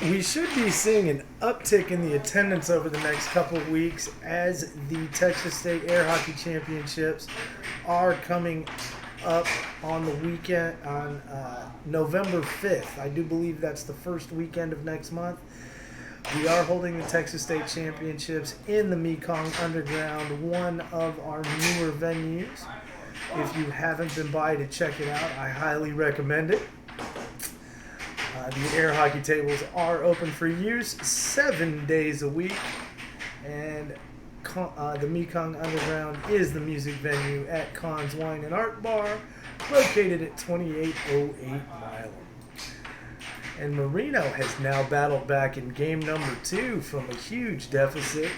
We should be seeing an uptick in the attendance over the next couple of weeks as the Texas State Air Hockey Championships are coming up on the weekend on November 5th. I do believe that's the first weekend of next month. We are holding the Texas State Championships in the Mekong Underground, one of our newer venues. If you haven't been by to check it out, I highly recommend it. The air hockey tables are open for use 7 days a week, and the Mekong Underground is the music venue at Khan's Wine and Art Bar, located at 2808 Milam. And Marino has now battled back in game number 2 from a huge deficit.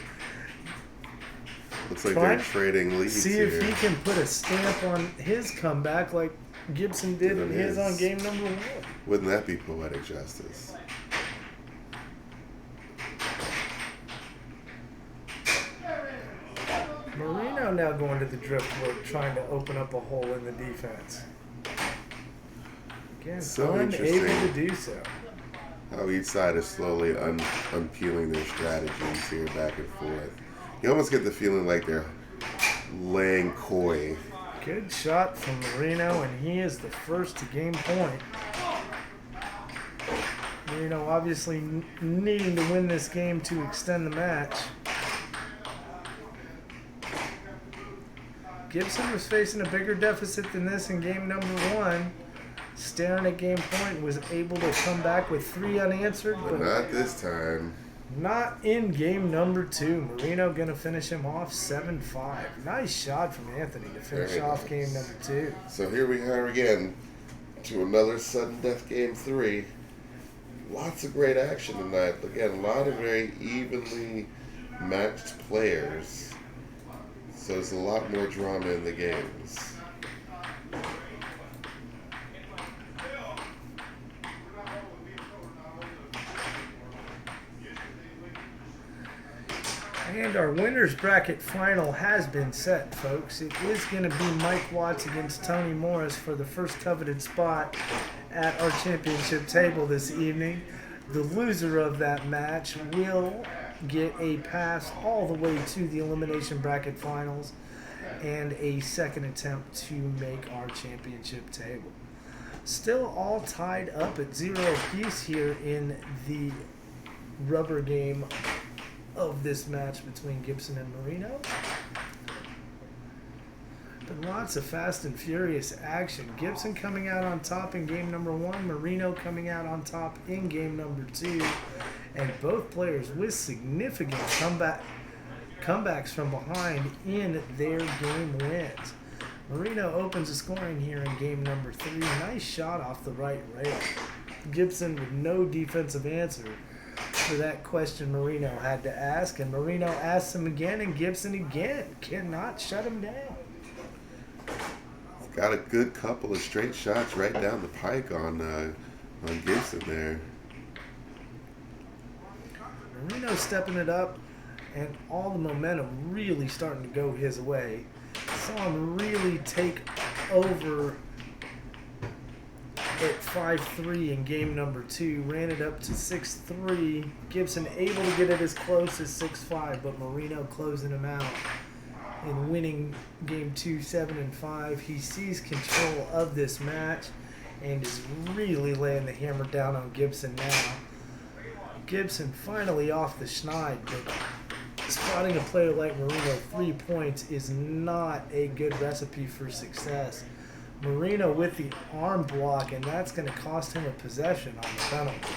Looks like they're trading leads See here. if he can put a stamp on his comeback like Gibson did in his on game number 1. Wouldn't that be poetic justice? Marino now going to the driftwood, trying to open up a hole in the defense. Again, So unable interesting. to do so. How each side is slowly unpeeling their strategies here back and forth. You almost get the feeling like they're laying coy. Good shot from Marino, and he is the first to game point. Marino obviously needing to win this game to extend the match. Gibson was facing a bigger deficit than this in game number 1. Staring at game point, was able to come back with 3 unanswered, But not this time. not in game number 2. Marino going to finish him off 7-5. Nice shot from Anthony to finish Very off nice. game number 2. So here we are again to another sudden death game 3. Lots of great action tonight. Again, a lot of very evenly matched players. So there's a lot more drama in the games. And our winners bracket final has been set, folks. It is going to be Mike Watts against Tony Morris for the first coveted spot at our championship table this evening. The loser of that match will get a pass all the way to the elimination bracket finals and a second attempt to make our championship table. Still all tied up at 0 apiece here in the rubber game of this match between Gibson and Marino. But lots of fast and furious action. Gibson coming out on top in game number 1, Marino coming out on top in game number 2, and both players with significant comebacks from behind in their game wins. Marino opens the scoring here in game number 3. Nice shot off the right rail. Gibson with no defensive answer for that question Marino had to ask, and Marino asks him again, and Gibson again cannot shut him down. Got a good couple of straight shots right down the pike on Gibson there. Marino stepping it up, and all the momentum really starting to go his way. Saw him really take over at 5-3 in game number 2, ran it up to 6-3. Gibson able to get it as close as 6-5, but Marino closing him out and winning game 2, 7-5. He sees control of this match and is really laying the hammer down on Gibson now. Gibson finally off the schneid, but spotting a player like Marino 3 points is not a good recipe for success. Marino with the arm block, and that's going to cost him a possession on the penalty.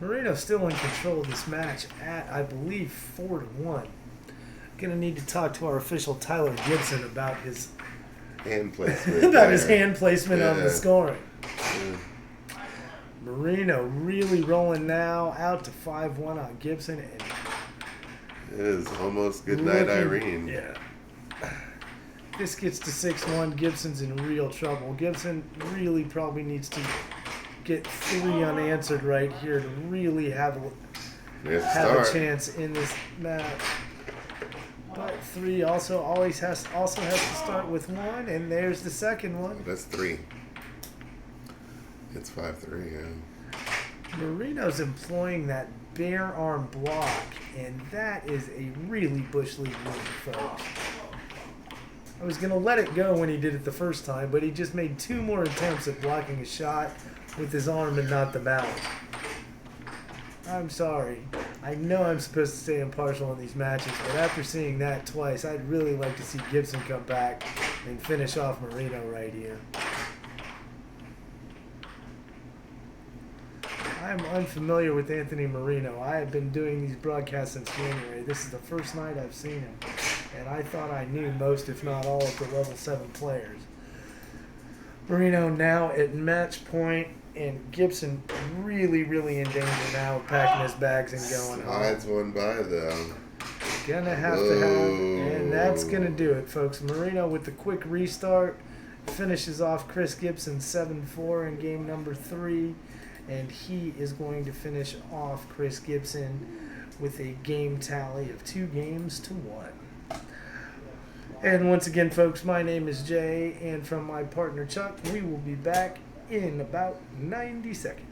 Marino still in control of this match at, I believe, 4-1. Gonna need to talk to our official Tyler Gibson about his Hand placement. about his there. hand placement on the Yeah. scoring. Yeah. Marino really rolling now, out to 5-1 on Gibson. And It is almost good night, looking- Irene. Yeah. This gets to 6-1. Gibson's in real trouble. Gibson really probably needs to get 3 unanswered right here to really have There's the a start. chance in this match. But 3 also always has to start with 1, and there's the second one. That's 3. It's 5-3, yeah. Marino's employing that bare arm block, and that is a really Bush League move, folks. I was going to let it go when he did it the first time, but he just made 2 more attempts at blocking a shot with his arm and not the mouth. I'm sorry. I know I'm supposed to stay impartial in these matches, but after seeing that twice, I'd really like to see Gibson come back and finish off Marino right here. I'm unfamiliar with Anthony Marino. I have been doing these broadcasts since January. This is the first night I've seen him, and I thought I knew most, if not all, of the level 7 players. Marino now at match point, and Gibson really, really in danger now of packing his bags and going home. Slides one by, though. Gonna have to have, and that's gonna do it, folks. Marino with the quick restart finishes off Chris Gibson 7-4 in game number 3, and he is going to finish off Chris Gibson with a game tally of 2-1. And once again, folks, my name is Jay, and from my partner Chuck, we will be back in about 90 seconds.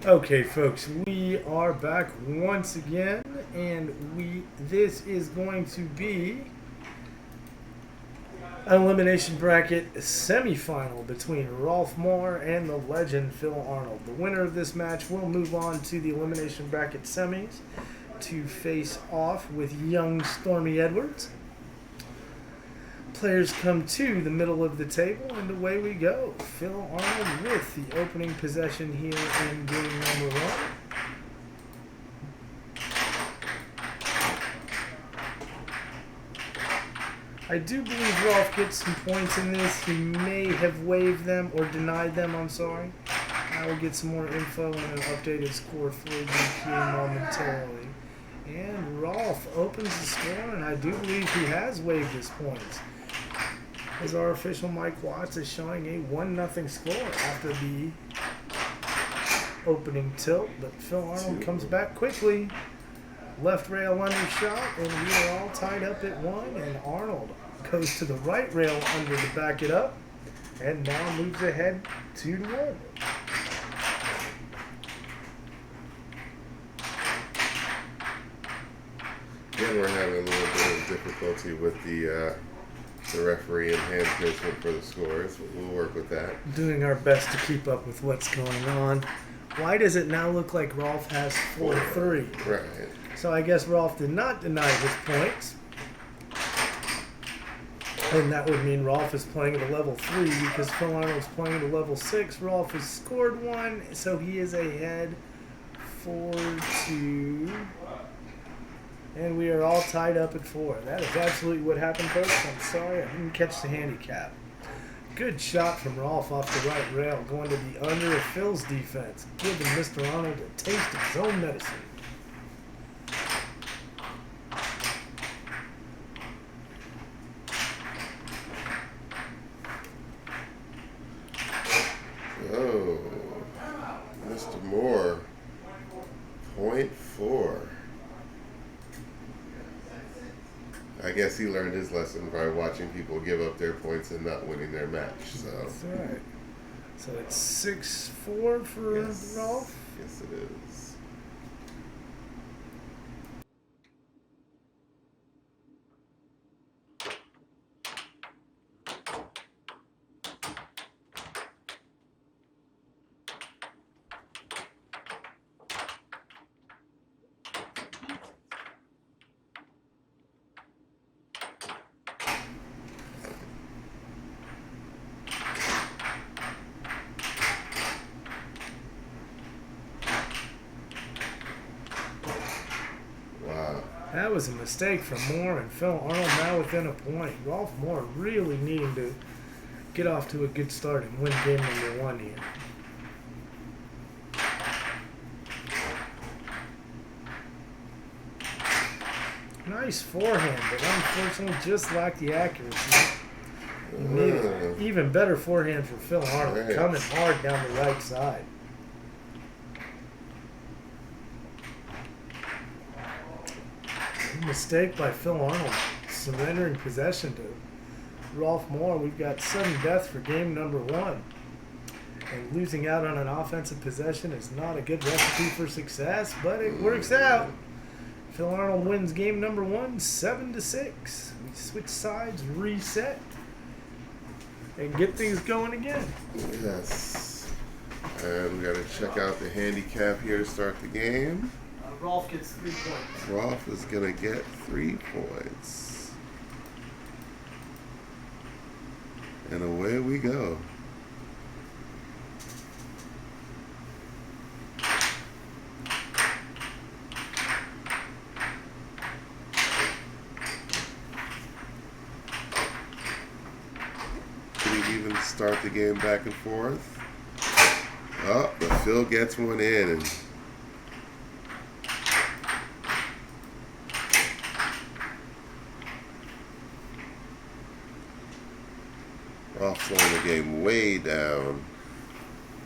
Okay, folks, we are back once again, and this is going to be an elimination bracket semifinal between Rolf Moore and the legend Phil Arnold. The winner of this match will move on to the elimination bracket semis to face off with young Stormy Edwards. Players come to the middle of the table, and away we go. Phil Arnold with the opening possession here in game number 1. I do believe Rolf gets some points in this. He may have waived them or denied them, I'm sorry. I will get some more info and an updated score for you here momentarily. And Rolf opens the score, and I do believe he has waived his points, as our official Mike Watts is showing a 1-0 score after the opening tilt. But Phil Arnold comes back quickly. Left rail undershot, and we are all tied up at 1. And Arnold goes to the right rail under to back it up, and now moves ahead 2-1. Again, we're having a little bit of difficulty with the referee and hand placement for the scores. We'll work with that. Doing our best to keep up with what's going on. Why does it now look like Rolf has 4-3? Right. So I guess Rolf did not deny his points. And that would mean Rolf is playing at a level 3 because Phil Arnold's playing at a level 6. Rolf has scored 1, so he is ahead 4-2. And we are all tied up at 4. That is absolutely what happened, folks. I'm sorry, I didn't catch the handicap. Good shot from Rolf off the right rail, going to the under of Phil's defense, giving Mr. Arnold a taste of his own medicine. Oh, Mr. Moore, 0.4. I guess he learned his lesson by watching people give up their points and not winning their match. So that's right. So it's 6-4 for Rolf. Yes, it is. That was a mistake from Moore, and Phil Arnold now within a point. Rolf Moore really needing to get off to a good start and win game number 1 here. Nice forehand, but unfortunately just lacked the accuracy. He made an even better forehand for Phil Arnold, coming hard down the right side. Mistake by Phil Arnold, surrendering possession to Rolf Moore. We've got sudden death for game number 1. And losing out on an offensive possession is not a good recipe for success, but it works out. Phil Arnold wins game number 1, 7-6. We switch sides, reset, and get things going again. Yes. And we got to check out the handicap here to start the game. Rolf gets 3 points. Rolf is going to get 3 points. And away we go. Did he even start the game back and forth? Oh, but Phil gets one in. And Rolf slowing the game way down,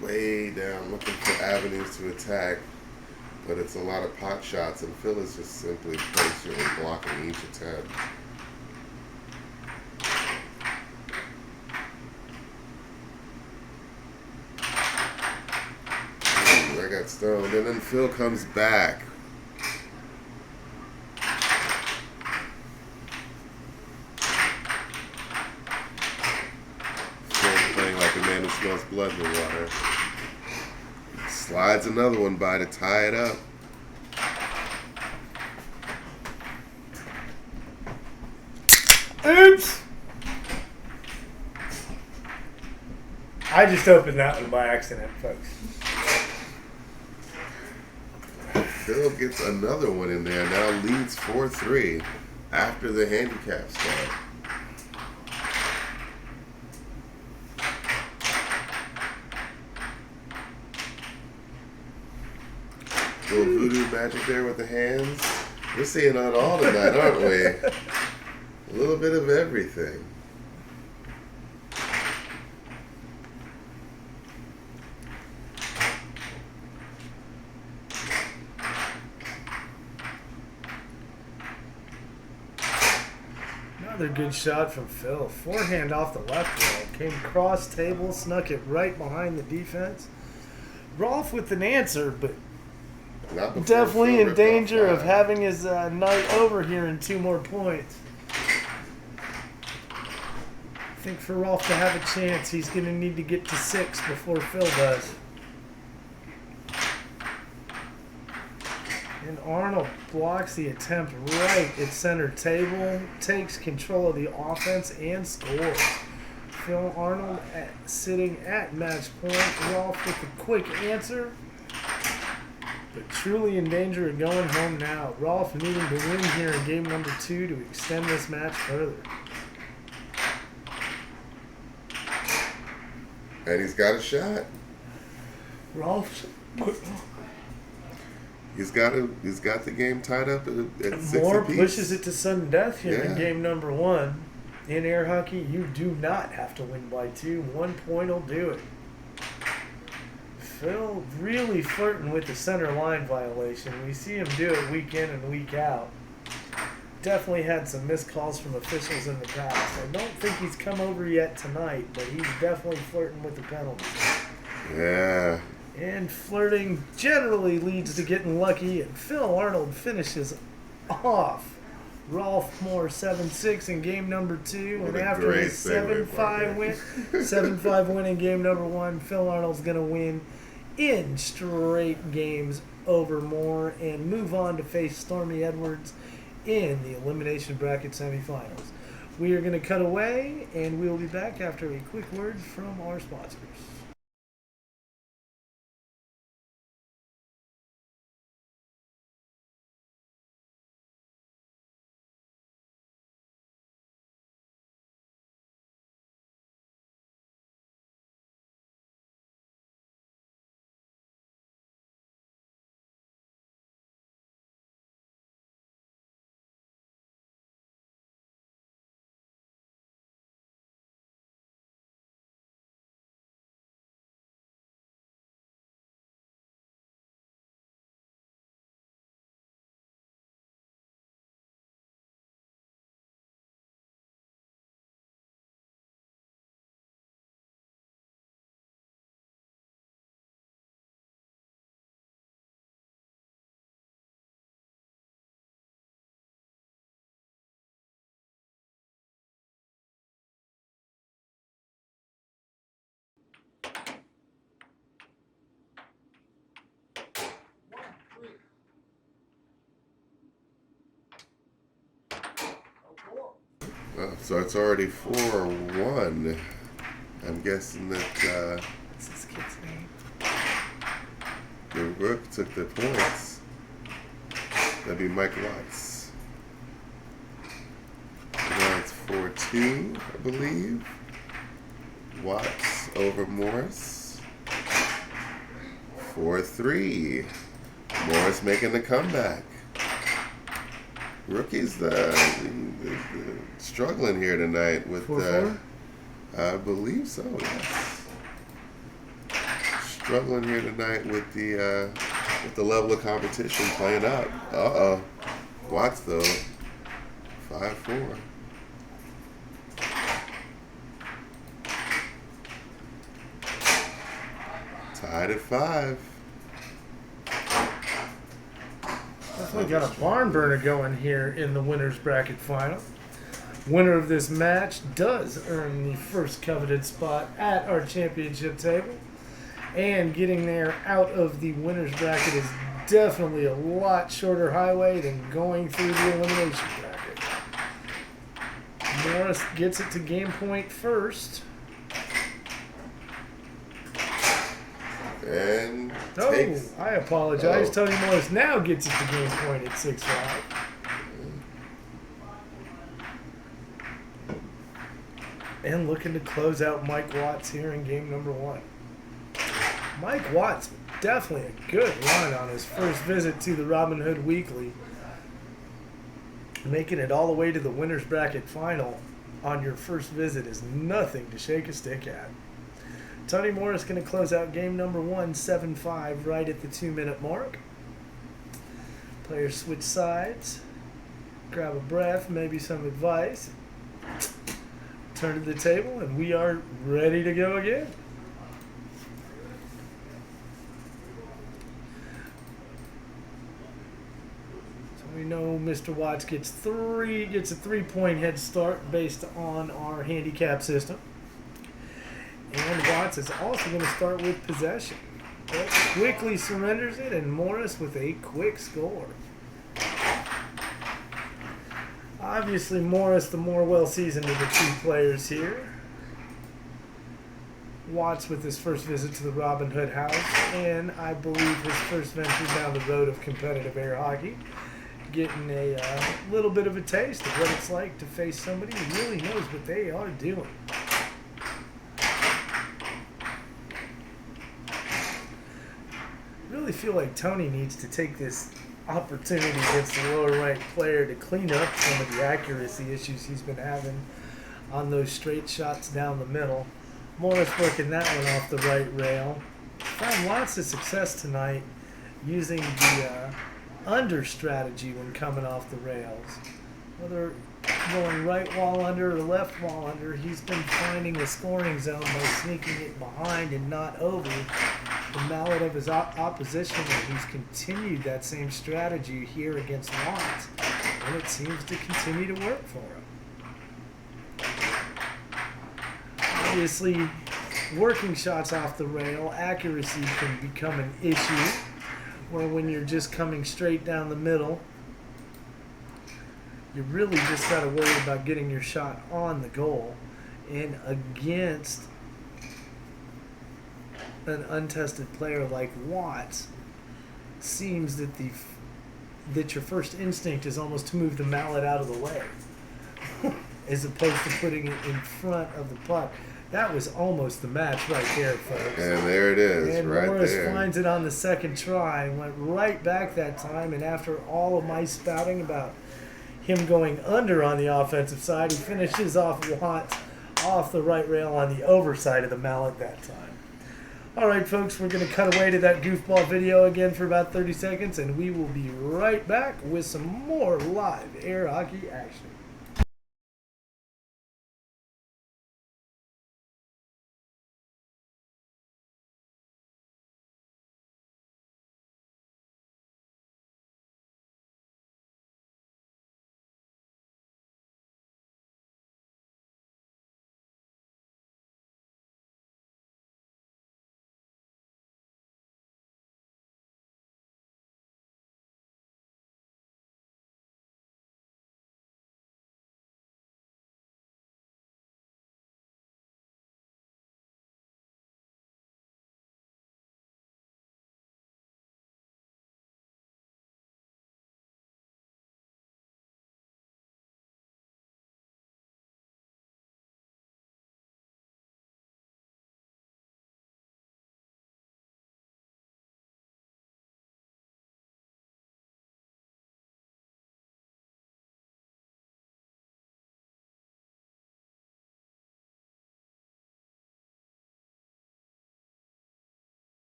looking for avenues to attack, but it's a lot of pot shots, and Phil is just simply patiently blocking each attempt. Ooh, I got stoned, and then Phil comes back. Smells blood in the water. Slides another one by to tie it up. Oops! I just opened that one by accident, folks. Phil gets another one in there. Now leads 4-3 after the handicap start. Little voodoo magic there with the hands. We're seeing it all tonight, aren't we? A little bit of everything. Another good shot from Phil. Forehand off the left rail. Came cross table, snuck it right behind the defense. Rolf with an answer, but definitely in danger of having his night over here in 2 more points. I think for Rolf to have a chance, he's going to need to get to 6 before Phil does. And Arnold blocks the attempt right at center table, takes control of the offense, and scores. Phil Arnold sitting at match point. Rolf with a quick answer, but truly in danger of going home now. Rolf needing to win here in game number 2 to extend this match further. And he's got a shot. Rolf He's got the game tied up at 6 Moore apiece. pushes it to sudden death here in Yeah. game number 1. In air hockey, you do not have to win by 2. 1 point will do it. Phil really flirting with the center line violation. We see him do it week in and week out. Definitely had some missed calls from officials in the past. I don't think he's come over yet tonight, but he's definitely flirting with the penalty. Yeah. And flirting generally leads to getting lucky, and Phil Arnold finishes off Rolf Moore 7-6 in game number 2. What And a after great his segue 7-5 win, 7-5 win in game number 1, Phil Arnold's going to win in straight games over Moore and move on to face Stormy Edwards in the elimination bracket semifinals. We are going to cut away, and we will be back after a quick word from our sponsors. So it's already 4-1. I'm guessing that What's this kid's name? the Rook took the points. That'd be Mike Watts. Now it's 4-2, I believe. Watts over Morris. 4-3. Morris making the comeback. Rookie's struggling here tonight with 4-4? I believe so, yes. Struggling here tonight with the level of competition playing up. Uh-oh. Watts though. 5-4. Tied at 5. Definitely got a barn burner going here in the winner's bracket final. Winner of this match does earn the first coveted spot at our championship table. And getting there out of the winner's bracket is definitely a lot shorter highway than going through the elimination bracket. Morris gets it to game point first. And Oh, takes. I apologize. Oh. Tony Morris now gets it to game point at 6-5. And looking to close out Mike Watts here in game number 1. Mike Watts, definitely a good run on his first visit to the Robin Hood Weekly. Making it all the way to the winner's bracket final on your first visit is nothing to shake a stick at. Tony Morris going to close out game number 1, 7-5, right at the 2-minute mark. Players switch sides, grab a breath, maybe some advice, turn to the table, and we are ready to go again. So we know Mr. Watts gets a 3-point head start based on our handicap system. And Watts is also going to start with possession. But quickly surrenders it, and Morris with a quick score. Obviously, Morris, the more well-seasoned of the two players here. Watts with his first visit to the Robin Hood house, and I believe his first venture down the road of competitive air hockey. Getting a little bit of a taste of what it's like to face somebody who really knows what they are doing. I really feel like Tony needs to take this opportunity against the lower ranked player to clean up some of the accuracy issues he's been having on those straight shots down the middle. Morris working that one off the right rail. Found lots of success tonight using the under strategy when coming off the rails. Whether going right wall under or left wall under, he's been finding the scoring zone by sneaking it behind and not over the mallet of his opposition, and he's continued that same strategy here against Watts, and it seems to continue to work for him. Obviously, working shots off the rail, accuracy can become an issue, where when you're just coming straight down the middle, you really just got to worry about getting your shot on the goal. And against an untested player like Watts, seems that that your first instinct is almost to move the mallet out of the way as opposed to putting it in front of the puck. That was almost the match right there, folks. And there it is, and right Morris there. finds it on the second try, went right back that time, and after all of my spouting about him going under on the offensive side, he finishes off Watts off the right rail on the overside of the mallet that time. All right, folks, we're going to cut away to that goofball video again for about 30 seconds, and we will be right back with some more live air hockey action.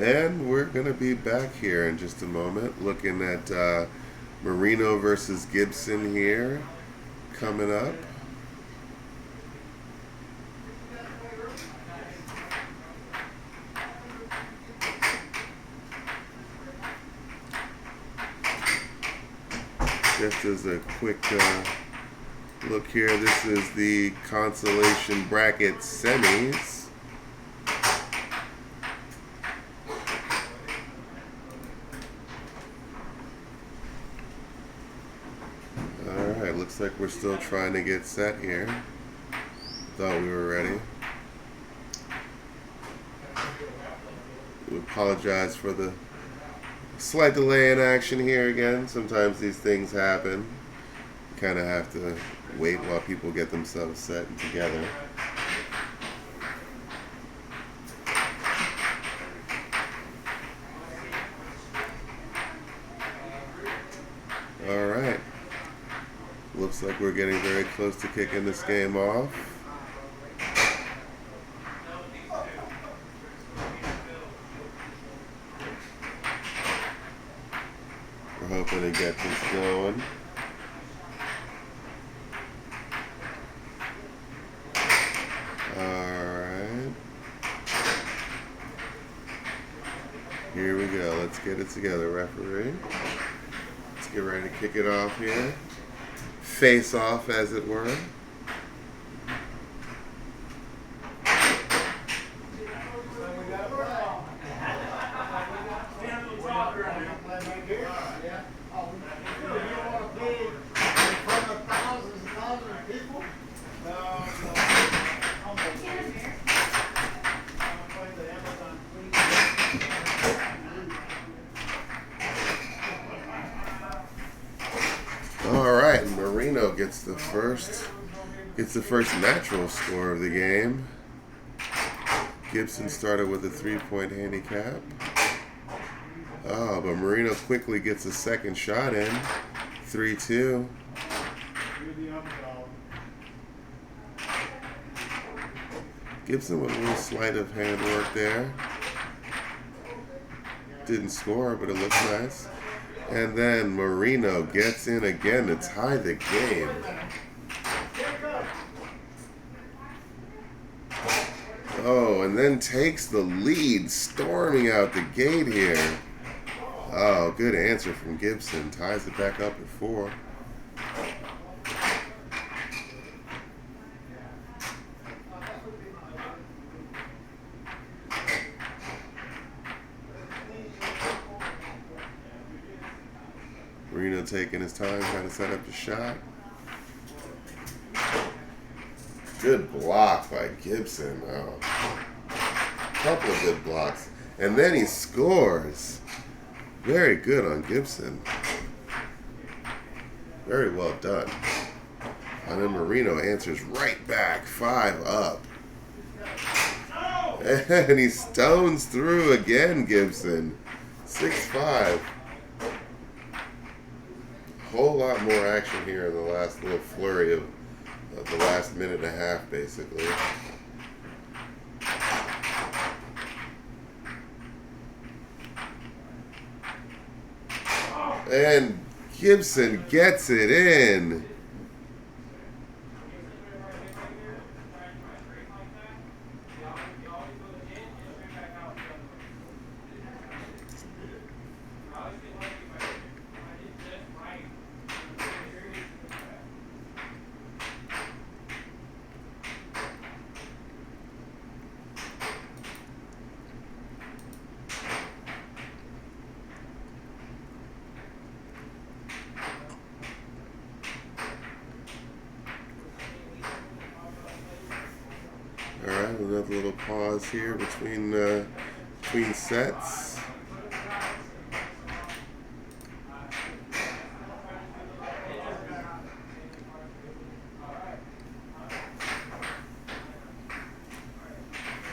And we're going to be back here in just a moment looking at Marino versus Gibson here coming up. Just as a quick look here, this is the consolation bracket semis. Alright, looks like we're still trying to get set here. Thought we were ready. We apologize for the slight delay in action here again. Sometimes these things happen. You kind of have to wait while people get themselves set and together. Alright. Looks like we're getting very close to kicking this game off. We're hoping to get this going. Alright. Here we go. Let's get it together, referee. Let's get ready to kick it off here. Face off, as it were. Alright, Marino gets the first natural score of the game. Gibson started with a 3-point handicap. Oh, but Marino quickly gets a second shot in. 3-2. Gibson with a little sleight of hand work there. Didn't score, but it looks nice. And then Marino gets in again to tie the game. Oh, and then takes the lead, storming out the gate here. Oh, good answer from Gibson. Ties it back up at 4. Marino taking his time, trying to set up the shot. Good block by Gibson. Oh. Couple of good blocks. And then he scores. Very good on Gibson. Very well done. And then Marino answers right back. 5 up. And he stones through again, Gibson. 6-5. Whole lot more action here in the last little flurry of the last minute and a half, basically. And Gibson gets it in. Alright, another little pause here between sets.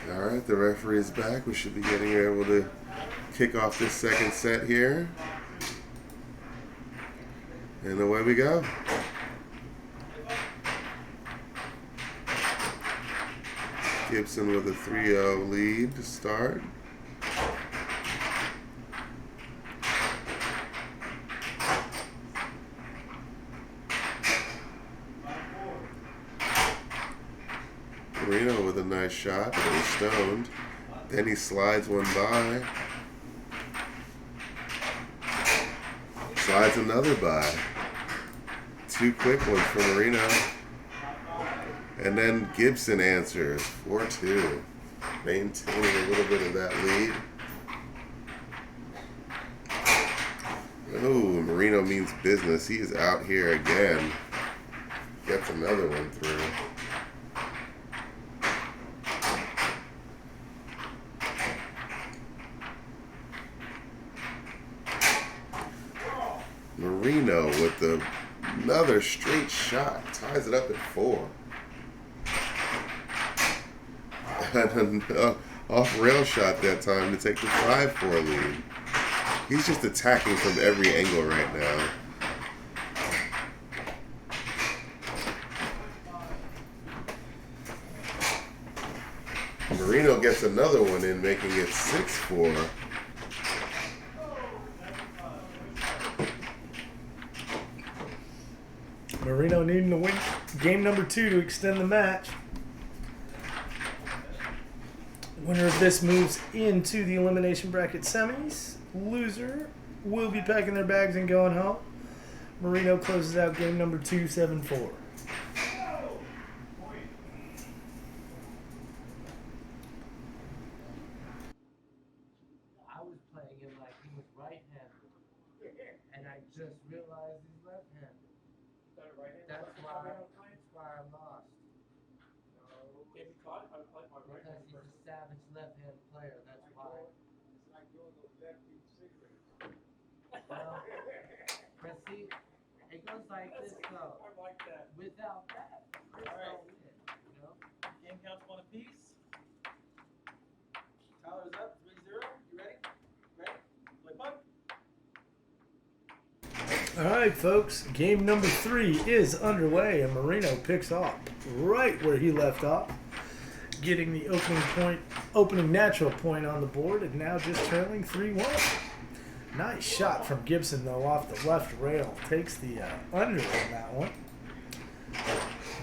Alright, the referee is back. We should be getting able to kick off this second set here. And away we go. Gibson with a 3-0 lead to start. Marino with a nice shot, but it was stoned. Then he slides one by. Slides another by. Two quick ones for Marino. And then Gibson answers 4-2. Maintaining a little bit of that lead. Oh, Marino means business. He is out here again. Gets another one through. Marino with another straight shot. Ties it up at 4. And an off-rail shot that time to take the 5-4 lead. He's just attacking from every angle right now. Marino gets another one in, making it 6-4. Marino needing to win game number 2 to extend the match. Winner of this moves into the elimination bracket semis. Loser will be packing their bags and going home. Marino closes out game number 2, 7-4. I was playing him like he was right-handed, and I just realized he's left-handed. That's why I lost. Because he's a savage left-handed player. That's why. Well, but see, it goes like this though. Without that, there's no win. You know. Game counts 1 apiece. Tyler's up, 3-0. You ready? Ready? Play puck. All right, folks. Game number 3 is underway, and Marino picks up right where he left off, getting the opening natural point on the board, and now just trailing 3-1. Nice shot from Gibson, though, off the left rail. Takes the under on that one.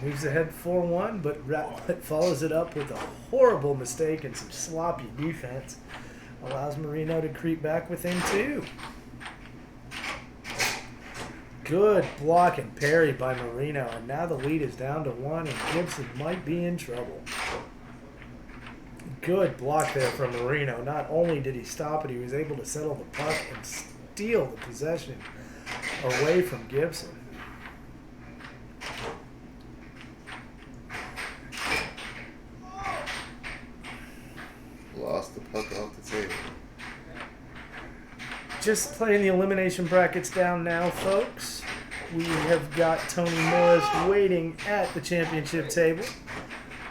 Moves ahead 4-1, but follows it up with a horrible mistake and some sloppy defense. Allows Marino to creep back within 2. Good block and parry by Marino, and now the lead is down to 1, and Gibson might be in trouble. Good block there from Marino. Not only did he stop it, he was able to settle the puck and steal the possession away from Gibson. Lost the puck off the table. Just playing the elimination brackets down now, folks. We have got Tony Morris waiting at the championship table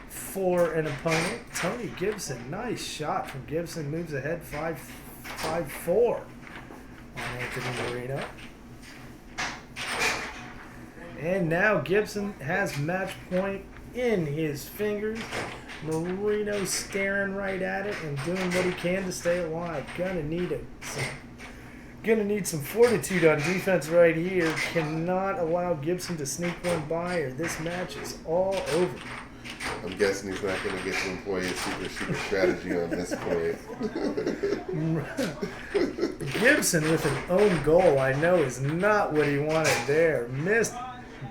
for an opponent. Tony Gibson, nice shot from Gibson, moves ahead 5-4 on Anthony Marino. And now Gibson has match point in his fingers. Marino staring right at it and doing what he can to stay alive. Gonna need some fortitude on defense right here. Cannot allow Gibson to sneak one by, or this match is all over. I'm guessing he's not going to get to employ his super strategy on this point. Gibson with an own goal, I know, is not what he wanted there. Missed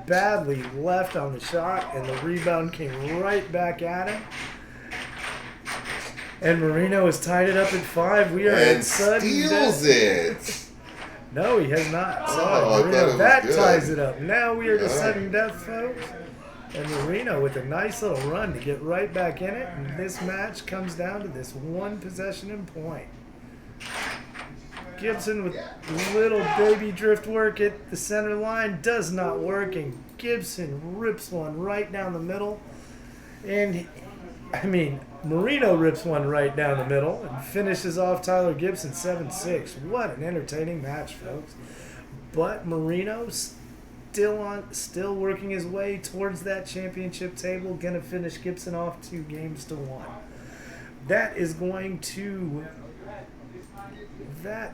badly left on the shot, and the rebound came right back at him. And Marino has tied it up at 5. We are and at sudden steals death. it. No, he has not. Oh, Sorry, I thought Marino. it was That good. ties it up. Now we are to Yeah. sudden death, folks. And Marino with a nice little run to get right back in it. And this match comes down to this one possession and point. Gibson with little baby drift work at the center line does not work. And Gibson rips one right down the middle. And, Marino rips one right down the middle and finishes off Tyler Gibson 7-6. What an entertaining match, folks. But Marino still working his way towards that championship table. Gonna finish Gibson off 2-1. That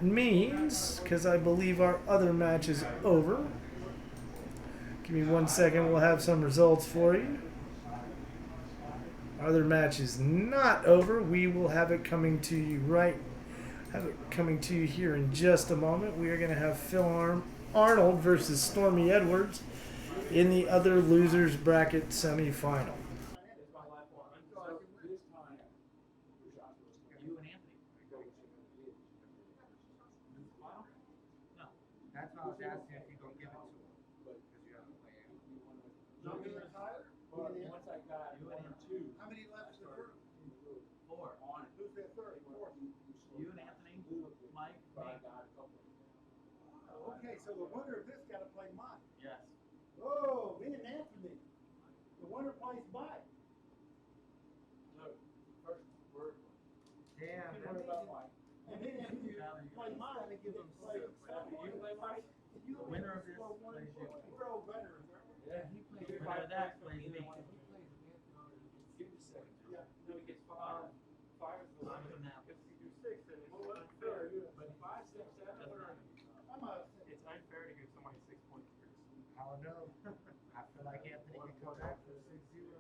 means, because I believe our other match is over. Give me 1 second, we'll have some results for you. other match is not over. We will have it coming to you here in just a moment. We are going to have Phil Arnold versus Stormy Edwards in the other losers bracket semifinal. That's why I was asking if you're going to give it to him. Because you have to play it. How many left in the group? 4. Who's that third? Fourth? You and Anthony, Mike, me. Okay, so the winner of this got to play Mike. Yes. Oh, me and Anthony. The winner plays Mike. Look, first word. Damn, You that worry means about Mike. And then if you play Mike, then give him play. You play Mike? You The winner of this go one plays you. point. We're all veterans, aren't we? Yeah, he plays. The winner of that plays me. Yeah. No, he gets 5. 5 is the limit. If you do 6, then it's unfair. But 5, 6, 7, I'm a, it's unfair to give somebody 6 points. I don't know. I feel like Anthony can come back from 6-0.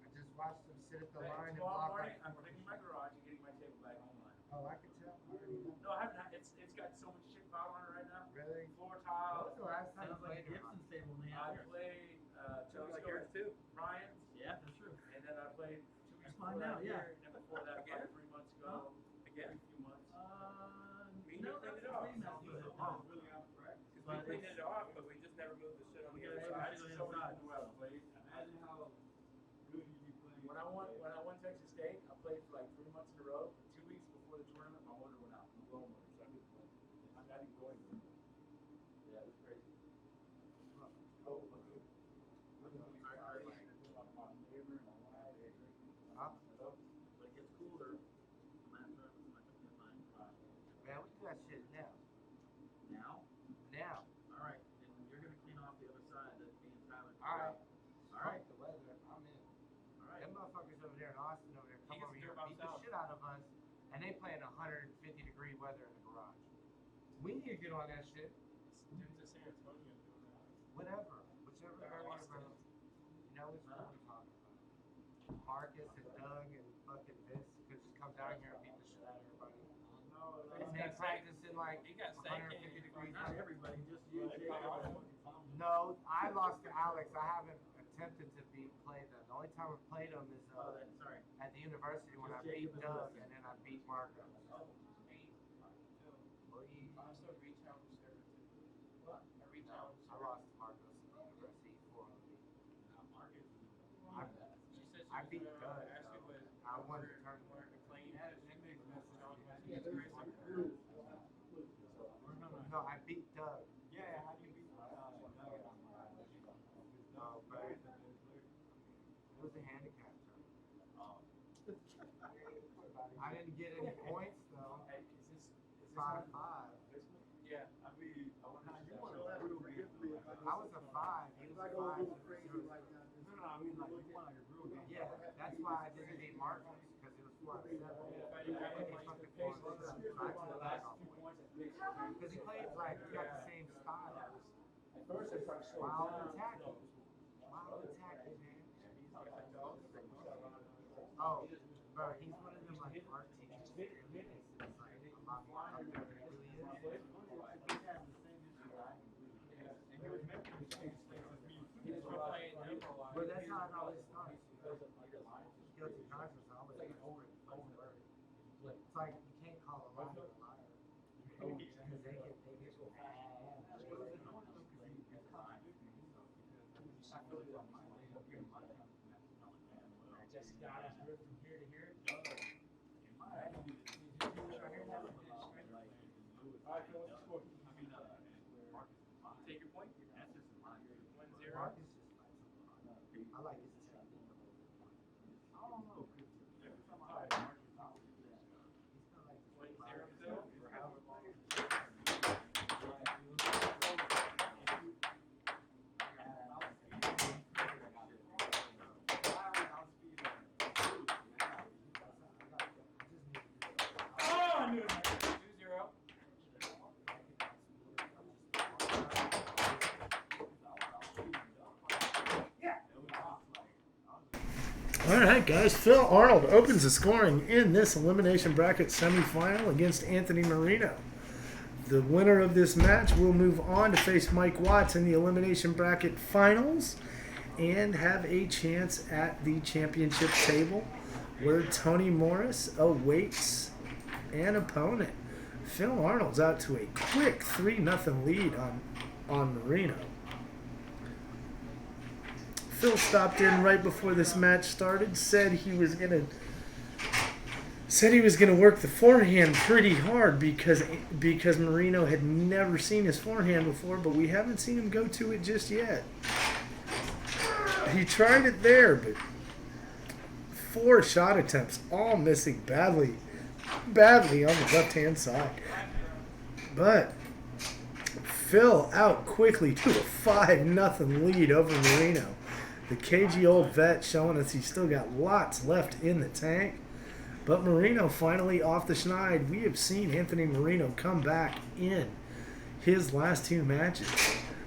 I just watched him sit at the line and Tomorrow block. morning, I'm cleaning my garage and getting my table back online. Oh, I can tell. I already know. No, I haven't. It's got so much shit piled on it right now. Really? Floor When tile. was the last time you Sounds like played a Airhockey? Gibson stable now. I played 2 weeks ago at Ryan's. Yeah, that's true. And then I played 2 weeks before that here. And then before that, again 3 months ago. Again, a few months. No, cleaned it off. Because we cleaned it off, but we just never moved the shit on the other side. So we didn't know how to play. Imagine how good you'd be playing. When I won Texas State, I played for like 3 months in a row. 2 weeks before the tournament, my motor went out. My blow motor, so I couldn't play. I didn't go anywhere. Yeah, it was crazy. Oh, okay. Huh? When it gets cooler, Man, we do that shit now. now. Now. All right, and you're gonna clean off the other side that me and Tyler. All right. All right. Fuck the weather. I'm in. All right. Them motherfuckers over there in Austin over there come He gets over to here do it and beat the himself. shit out of us, and they play in 150-degree weather in the garage. We need to get on that shit. Dudes in San Antonio doing that. Whatever. Whichever area, bro. You know which one I'm talking about. Marcus and Doug and fucking Vince could just come down here and beat the shit out of everybody. And they practice in like He got 150 degrees. Not everybody, just you. No, I lost to Alex. I haven't attempted to play them. The only time I played them is Sorry. at the university when I beat Doug and then I beat Marcus. I also reach out to Sarah too. What? I reach out. I lost to Marcos at the university 4-0. I beat Doug. I won the tournament. No, I beat Doug. Yeah, how do you beat? No, but it was a handicap tournament. I didn't get any points though. Hey, is this 5-5. Yeah, I mean, you want to let him forgive me if I was a 5. He if was I a go a 5. little crazy like that. I mean, like, you won your real game. Yeah, that's why I didn't beat Marcus because it was 4-7. Because he plays like he got the same style. Wild attacking. Wild attacking, man. Oh, bro, he's one of them like art teachers. It's like a lot more up there than it really is. But that's how it always starts. Guilty conscience always over. It's like you can't call a liar a liar. Because they get Just got us from here to here. Take your point. That's just 1-0. Marcus just likes I like his technique. I don't know. Every time I He's kind of like this. 1-0 or however long. Oh, I knew it. 2-0. All right, guys. Phil Arnold opens the scoring in this elimination bracket semifinal against Anthony Marino. The winner of this match will move on to face Mike Watts in the elimination bracket finals and have a chance at the championship table where Tony Morris awaits an opponent. Phil Arnold's out to a quick 3-0 lead on Marino. Phil stopped in right before this match started, said he was gonna work the forehand pretty hard because Marino had never seen his forehand before, but we haven't seen him go to it just yet. He tried it there, but 4 shot attempts, all missing badly on the left-hand side. But Phil out quickly to a 5-0 lead over Marino. The cagey old vet showing us he's still got lots left in the tank. But Marino finally off the schneid. We have seen Anthony Marino come back in his last 2 matches,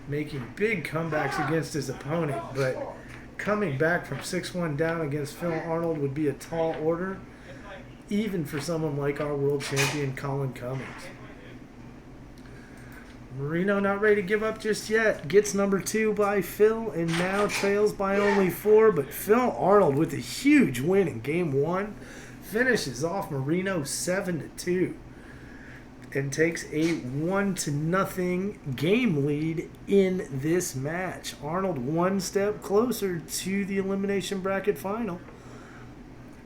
making big comebacks against his opponent. But coming back from 6-1 down against Phil Arnold would be a tall order, even for someone like our world champion Colin Cummings. Marino not ready to give up just yet. Gets number 2 by Phil and now trails by only 4. But Phil Arnold with a huge win in game 1 finishes off Marino 7-2 and takes a 1-0 game lead in this match. Arnold 1 step closer to the elimination bracket final.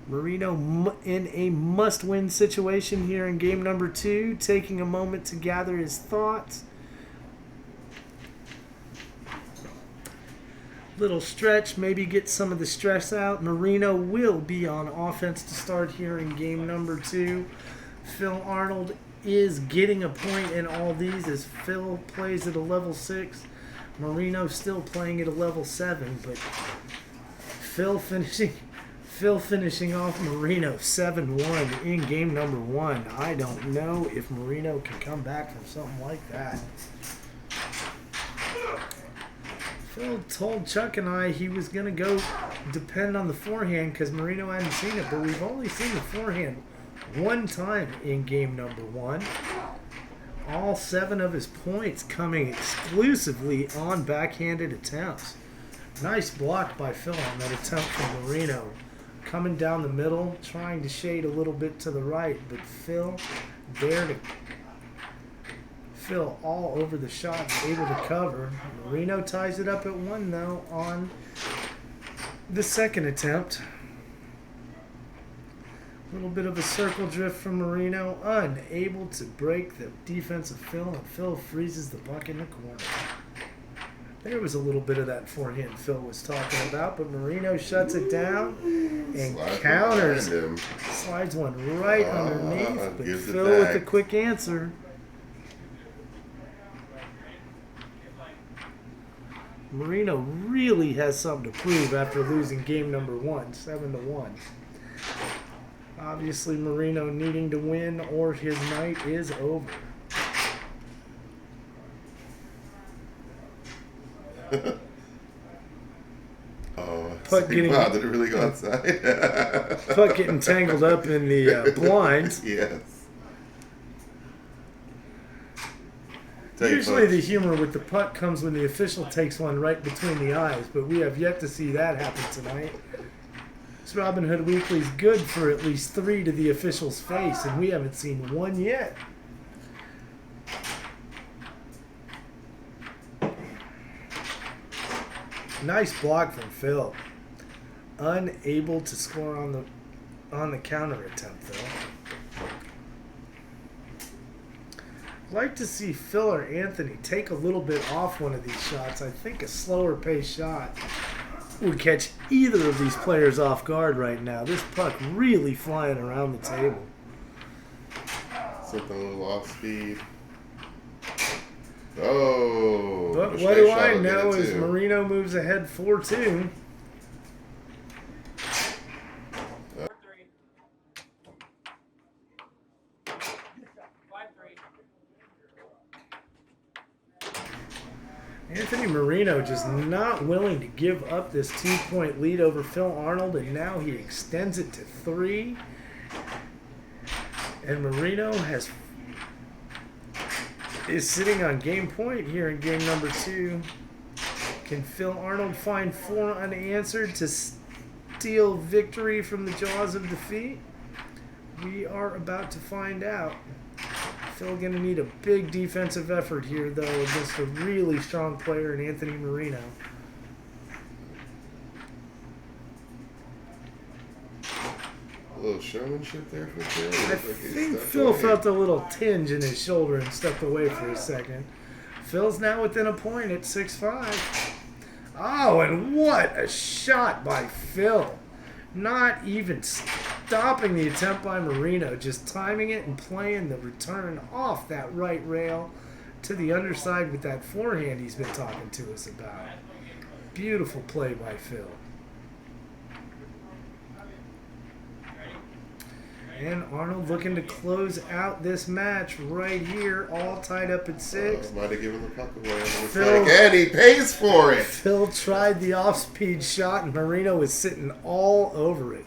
Marino in a must-win situation here in game number 2, taking a moment to gather his thoughts. Little stretch, maybe get some of the stress out. Marino will be on offense to start here in game number 2. Phil Arnold is getting a point in all these as Phil plays at a level 6. Marino still playing at a level 7, but Phil finishing off Marino 7-1 in game number 1. I don't know if Marino can come back from something like that. Phil told Chuck and I he was going to go depend on the forehand because Marino hadn't seen it, but we've only seen the forehand 1 time in game number 1. All 7 of his points coming exclusively on backhanded attempts. Nice block by Phil on that attempt from Marino. Coming down the middle, trying to shade a little bit to the right, but Phil there to Phil all over the shot, able to cover. Marino ties it up at 1 though on the second attempt. A little bit of a circle drift from Marino, unable to break the defense of Phil, and Phil freezes the puck in the corner. There was a little bit of that forehand Phil was talking about, but Marino shuts it down and counters. Slides one right underneath, but Phil with the quick answer. Marino really has something to prove after losing game number 1, 7-1. Obviously, Marino needing to win or his night is over. Puck getting, wow, did it really go outside? Puck getting tangled up in the blinds. Yes. Usually the humor with the puck comes when the official takes one right between the eyes, but we have yet to see that happen tonight. This Robin Hood Weekly is good for at least 3 to the official's face, and we haven't seen 1 yet. Nice block from Phil. Unable to score on the counter attempt though. I'd like to see Phil or Anthony take a little bit off one of these shots. I think a slower paced shot would catch either of these players off guard right now. This puck really flying around the table. Something a little off speed. Oh. But what do I know is Marino moves ahead 4-2. Anthony Marino just not willing to give up this 2-point lead over Phil Arnold, and now he extends it to 3. And Marino is sitting on game point here in game number 2. Can Phil Arnold find 4 unanswered to steal victory from the jaws of defeat? We are about to find out. Phil going to need a big defensive effort here, though, against a really strong player in Anthony Marino. A little showmanship there for Phil. I think Phil felt a little tinge in his shoulder and stepped away for a second. Phil's now within a point at 6-5. Oh, and what a shot by Phil. Not even stopping the attempt by Marino, just timing it and playing the return off that right rail to the underside with that forehand he's been talking to us about. Beautiful play by Phil. And Arnold looking to close out this match right here, all tied up at 6. Might have given the puck away. Phil, and he pays for it. Phil tried the off-speed shot, and Marino was sitting all over it.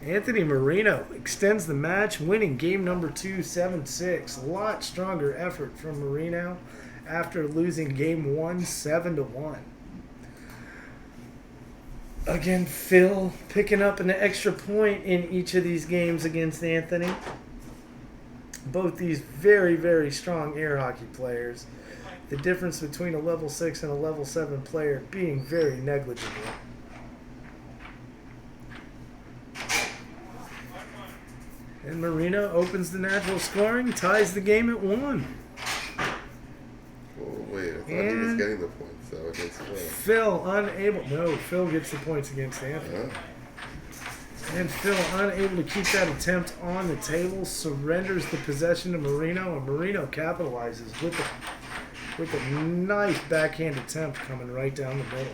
Anthony Marino extends the match, winning game number 2, 7-6. A lot stronger effort from Marino after losing game 1, 7-1. Again, Phil picking up an extra point in each of these games against Anthony. Both these very, very strong air hockey players. The difference between a level 6 and a level 7 player being very negligible. And Marino opens the natural scoring, ties the game at 1. Oh, wait, I thought he was getting the points, though, against Phil. Phil unable. No, Phil gets the points against Anthony. And Phil unable to keep that attempt on the table, surrenders the possession to Marino, and Marino capitalizes with a nice backhand attempt coming right down the middle.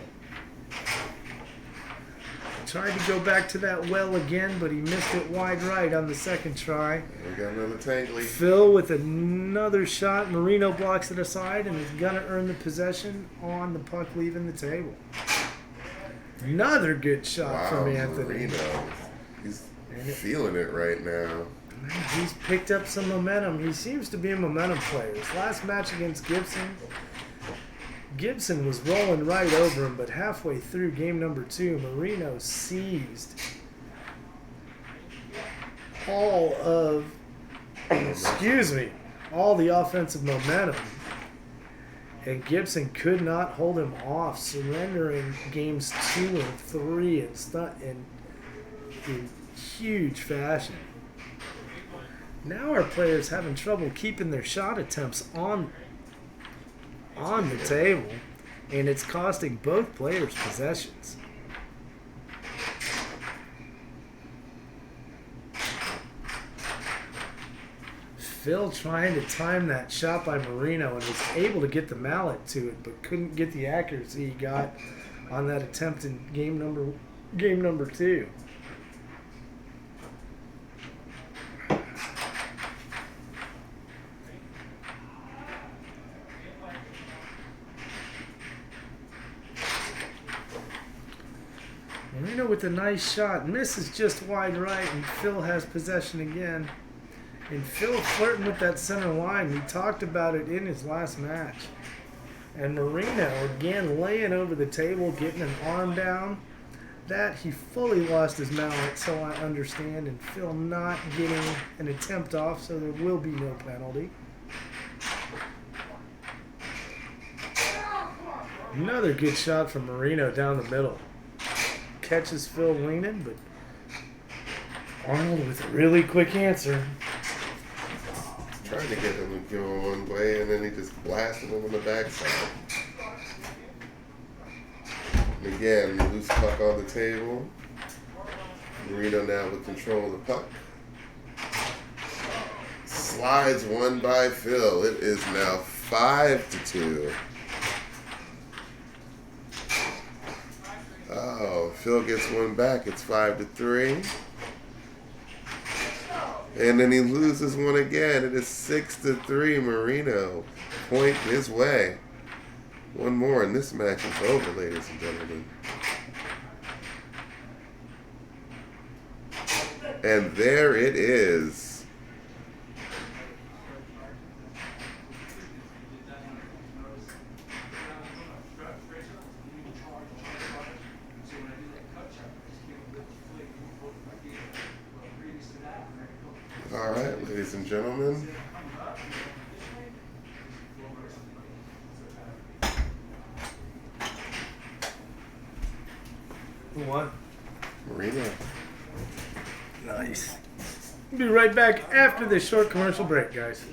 Tried to go back to that well again, but he missed it wide right on the second try. We got another tangly. Phil with another shot. Marino blocks it aside and is going to earn the possession on the puck leaving the table. Another good shot from Anthony. Marino. He's feeling it right now. He's picked up some momentum. He seems to be a momentum player. His last match against Gibson was rolling right over him, but halfway through game number 2, Marino seized all the offensive momentum, and Gibson could not hold him off, surrendering games 2 and 3 in huge fashion. Now our players having trouble keeping their shot attempts on the table, and it's costing both players possessions. Phil trying to time that shot by Marino and was able to get the mallet to it, but couldn't get the accuracy he got on that attempt in game number 2. Marino with a nice shot, misses just wide right, and Phil has possession again. And Phil flirting with that center line. We talked about it in his last match. And Marino again laying over the table, getting an arm down. That he fully lost his mallet, so I understand. And Phil not getting an attempt off, so there will be no penalty. Another good shot from Marino down the middle. Catches Phil leaning, but Arnold with a really quick answer. Trying to get him to go one way, and then he just blasted him on the backside. And again, loose puck on the table. Marino now with control of the puck. Slides one by Phil. It is now 5-2. Oh, Phil gets one back. It's 5-3. And then he loses one again. It is 6-3. Marino point his way. One more and this match is over, ladies and gentlemen. And there it is. All right, ladies and gentlemen. Who won? Marino. Nice. We'll be right back after this short commercial break, guys.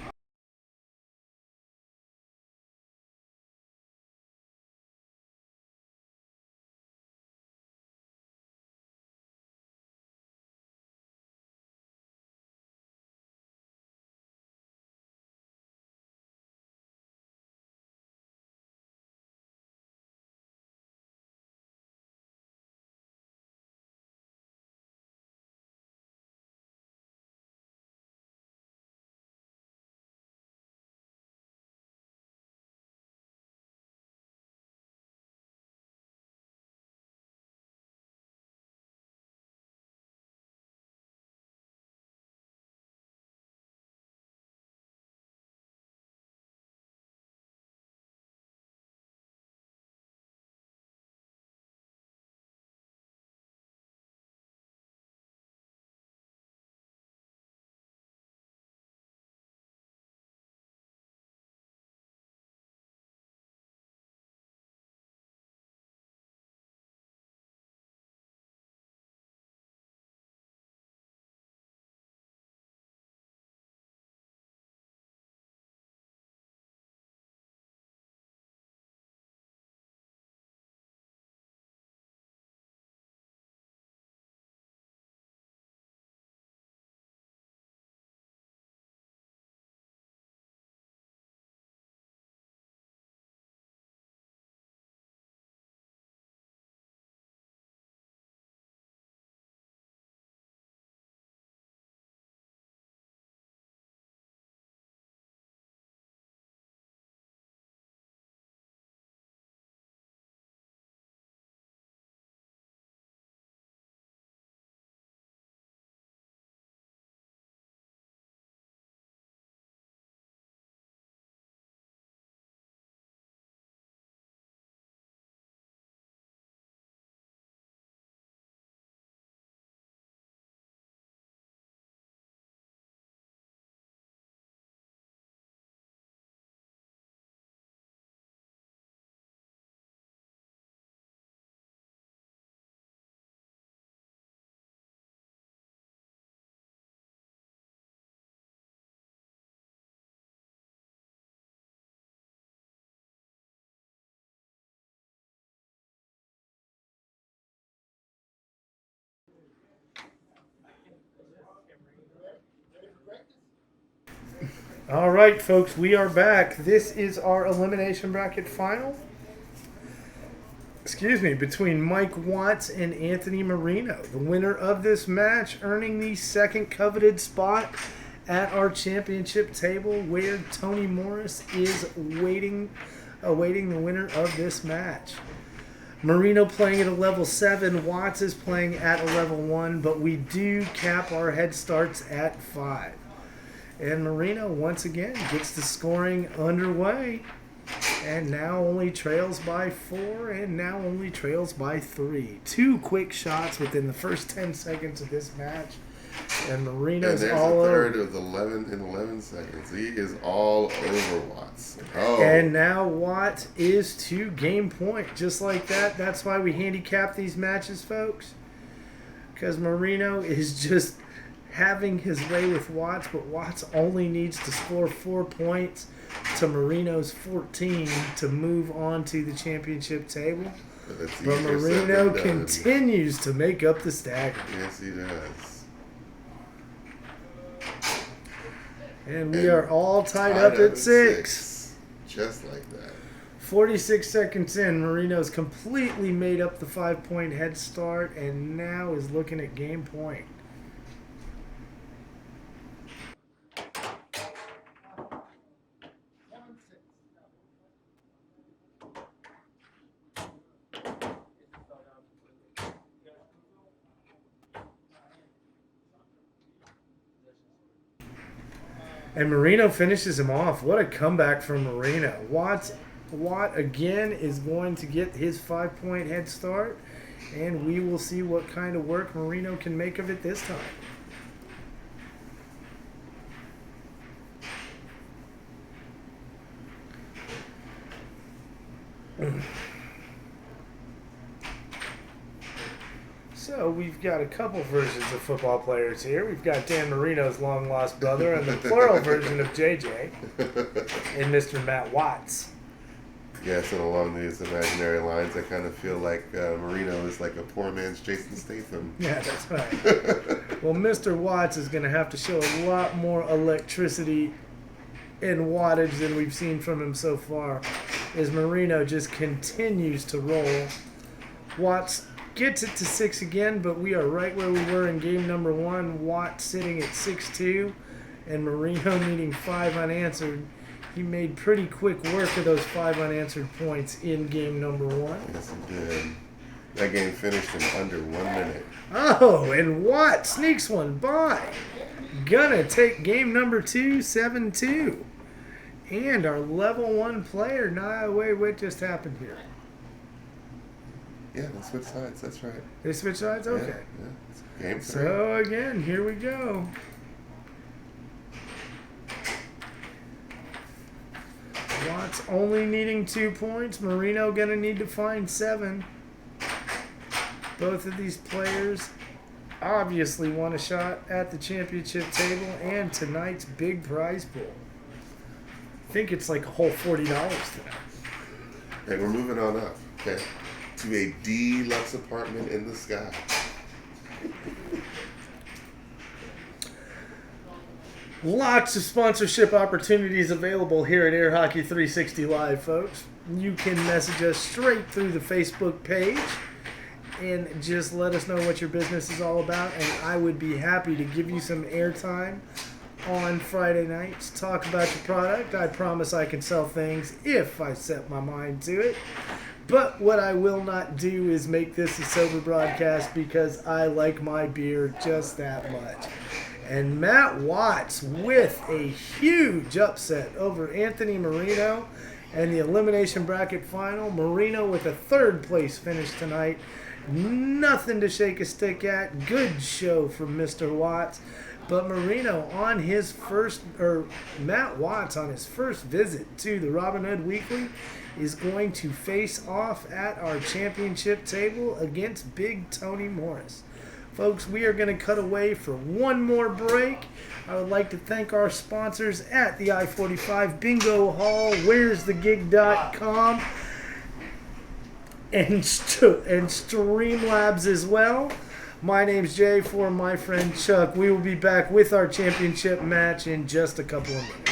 All right, folks, we are back. This is our elimination bracket final. Between Mike Watts and Anthony Marino. The winner of this match earning the second coveted spot at our championship table, where Tony Morris is awaiting the winner of this match. Marino playing at a level 7, Watts is playing at a level 1, but we do cap our head starts at 5. And Marino, once again, gets the scoring underway. And now only trails by 4, and now only trails by 3. 2 quick shots within the first 10 seconds of this match. And Marino's all over. And there's a third of 11 seconds. He is all over Watts. Oh. And now Watts is to game point. Just like that. That's why we handicap these matches, folks. Because Marino is just having his way with Watts, but Watts only needs to score 4 points to Marino's 14 to move on to the championship table. But Marino continues to make up the stagger. Yes, he does. And we are all tied up at 6. Just like that. 46 seconds in, Marino's completely made up the 5-point head start and now is looking at game point. And Marino finishes him off. What a comeback from Marino. Watt again is going to get his 5-point head start, and we will see what kind of work Marino can make of it this time. So we've got a couple versions of football players here. We've got Dan Marino's long lost brother and the plural version of JJ and Mr. Matt Watts. Yes, and along these imaginary lines, I kind of feel like Marino is like a poor man's Jason Statham. Yeah, that's right. Well, Mr. Watts is going to have to show a lot more electricity and wattage than we've seen from him so far, as Marino just continues to roll. Watts gets it to 6 again, but we are right where we were in game number 1. Watt sitting at 6-2, and Marino needing 5 unanswered. He made pretty quick work of those 5 unanswered points in game number 1. Yes, he did. That game finished in under 1 minute. Oh, and Watt sneaks one by. Gonna take game number 2, 7-2. And our level 1 player. Nah, wait, what just happened here? Yeah, they switched sides. That's right. They switch sides? Okay. Yeah. It's game 3. So, again, here we go. Watts only needing 2 points. Marino going to need to find 7. Both of these players obviously want a shot at the championship table and tonight's big prize pool. I think it's like a whole $40 tonight. And we're moving on up, okay, to a deluxe apartment in the sky. Lots of sponsorship opportunities available here at Air Hockey 360 Live, folks. You can message us straight through the Facebook page and just let us know what your business is all about, and I would be happy to give you some airtime on Friday nights. Talk about your product. I promise I can sell things if I set my mind to it. But what I will not do is make this a sober broadcast, because I like my beer just that much. And Matt Watts with a huge upset over Anthony Marino and the elimination bracket final. Marino with a 3rd place finish tonight. Nothing to shake a stick at. Good show from Mr. Watts. But Marino on his first, or Matt Watts on his first visit to the Robin Hood Weekly is going to face off at our championship table against Big Tony Morris. Folks, we are going to cut away for one more break. I would like to thank our sponsors at the I-45 Bingo Hall, where'sthegig.com, and Streamlabs as well. My name's Jay for my friend Chuck. We will be back with our championship match in just a couple of minutes.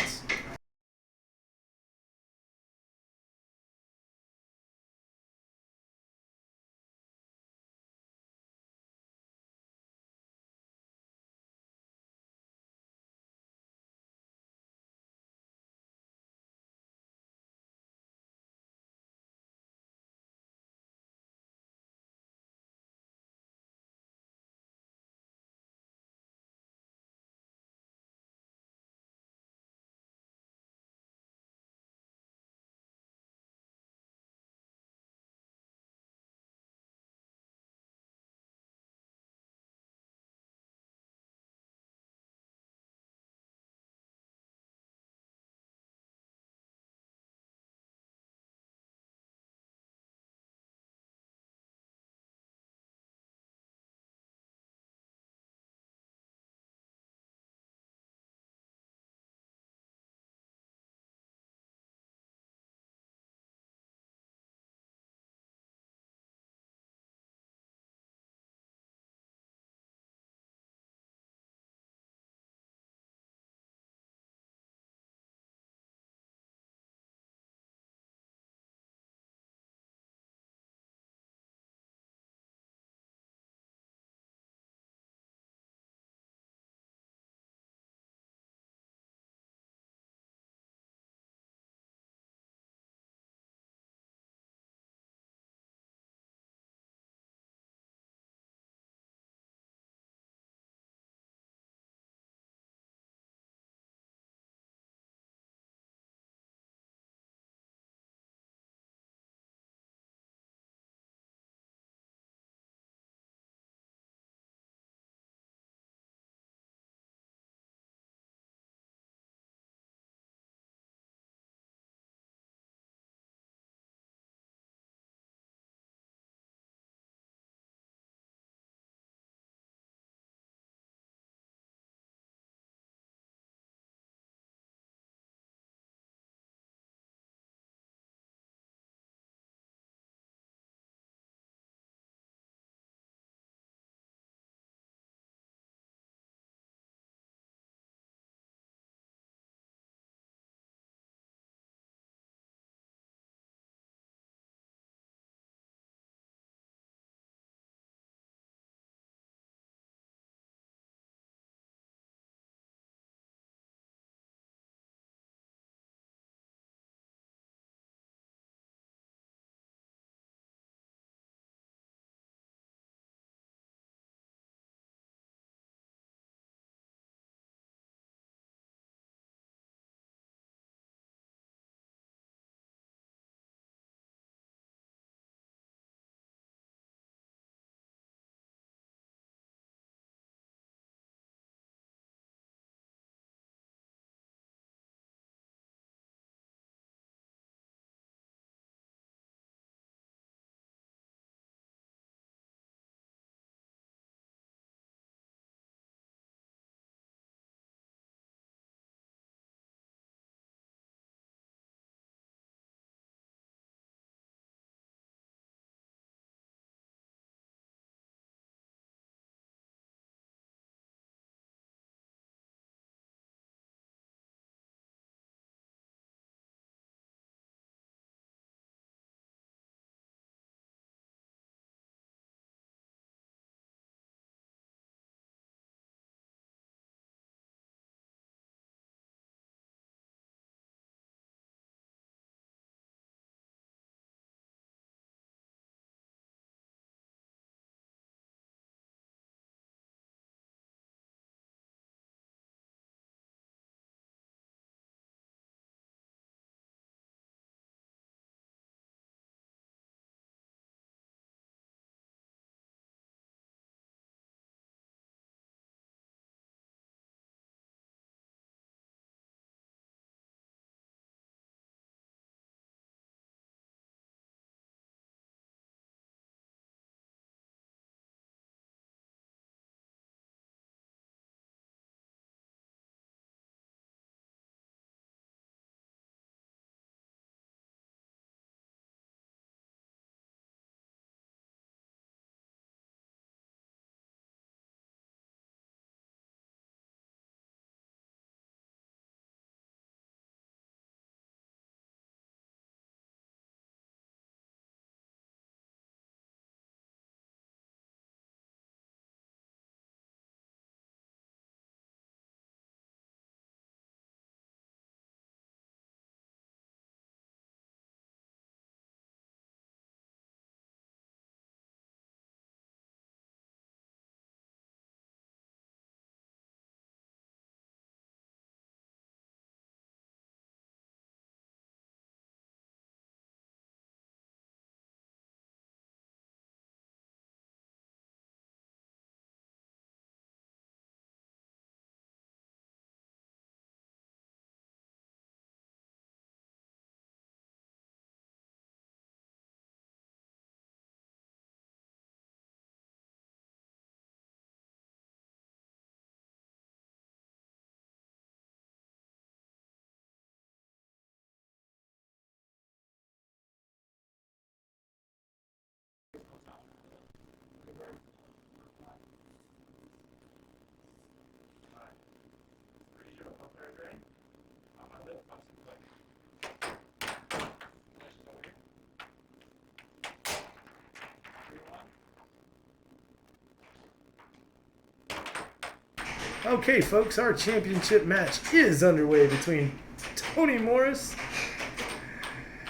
Okay, folks, our championship match is underway between Tony Morris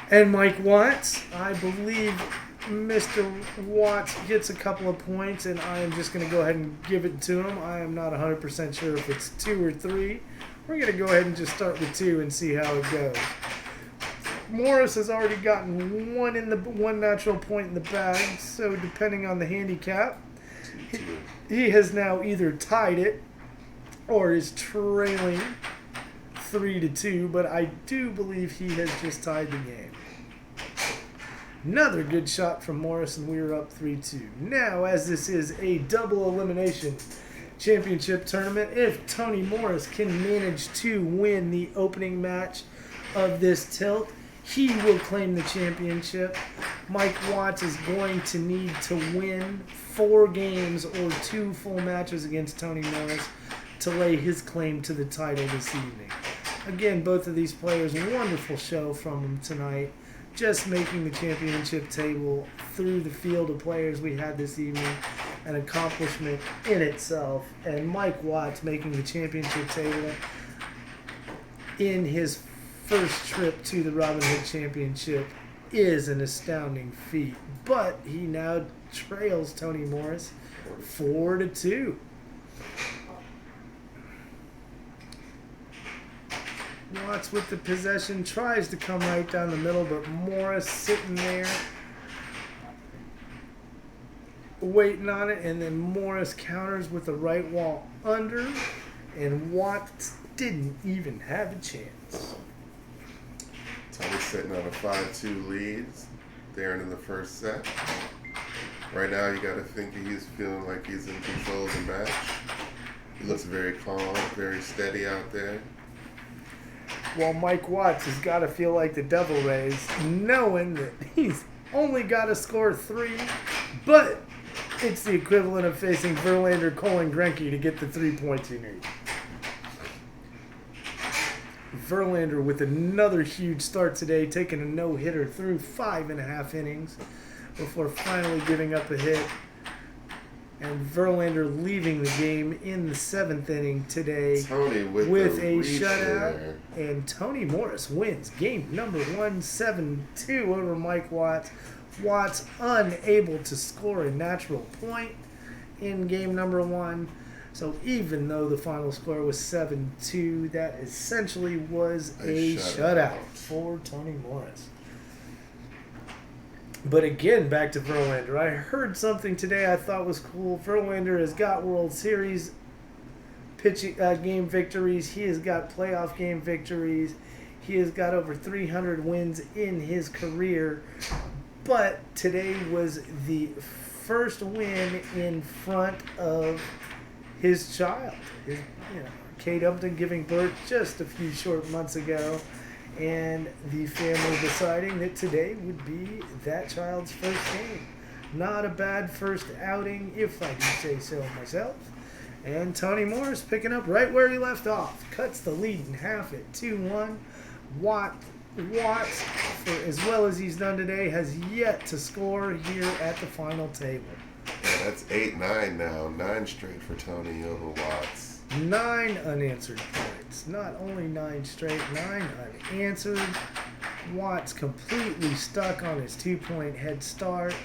and Mike Watts. I believe Mr. Watts gets a couple of points, and I am just going to go ahead and give it to him. I am not 100% sure if it's 2 or 3. We're going to go ahead and just start with 2 and see how it goes. Morris has already gotten one natural point in the bag, so depending on the handicap, he has now either tied it or is trailing 3-2, but I do believe he has just tied the game. Another good shot from Morris, and we are up 3-2. Now, as this is a double elimination championship tournament, if Tony Morris can manage to win the opening match of this tilt, he will claim the championship. Mike Watts is going to need to win 4 games or 2 full matches against Tony Morris to lay his claim to the title this evening. Again, both of these players, wonderful show from them tonight. Just making the championship table through the field of players we had this evening, an accomplishment in itself. And Mike Watts making the championship table in his first trip to the Robin Hood Championship is an astounding feat. But he now trails Tony Morris 4-2. Watts with the possession, tries to come right down the middle, but Morris sitting there waiting on it, and then Morris counters with the right wall under, and Watts didn't even have a chance. Tony's sitting on a 5-2 lead, there in the first set. Right now, you got to think he's feeling like he's in control of the match. He looks very calm, very steady out there. While Mike Watts has got to feel like the devil rays, knowing that he's only got to score 3, but it's the equivalent of facing Verlander, Cole, and Greinke to get the 3 points he needs. Verlander with another huge start today, taking a no-hitter through 5.5 innings before finally giving up a hit. And Verlander leaving the game in the 7th inning today Tony with a reach shutout. there. And Tony Morris wins game number 1, 7-2 over Mike Watts. Watts unable to score a natural point in game number 1. So even though the final score was 7-2, that essentially was a shutout for Tony Morris. But again, back to Verlander. I heard something today I thought was cool. Verlander has got World Series pitching game victories. He has got playoff game victories. He has got over 300 wins in his career. But today was the first win in front of his child. Kate Upton giving birth just a few short months ago. And the family deciding that today would be that child's first game. Not a bad first outing, if I do say so myself. And Tony Morris picking up right where he left off. Cuts the lead in half at 2-1. Watts, for as well as he's done today, has yet to score here at the final table. Yeah, that's 8-9 now. 9 straight for Tony over Watts. 9 unanswered points. Not only 9 straight, 9 unanswered. Watts completely stuck on his 2-point head start.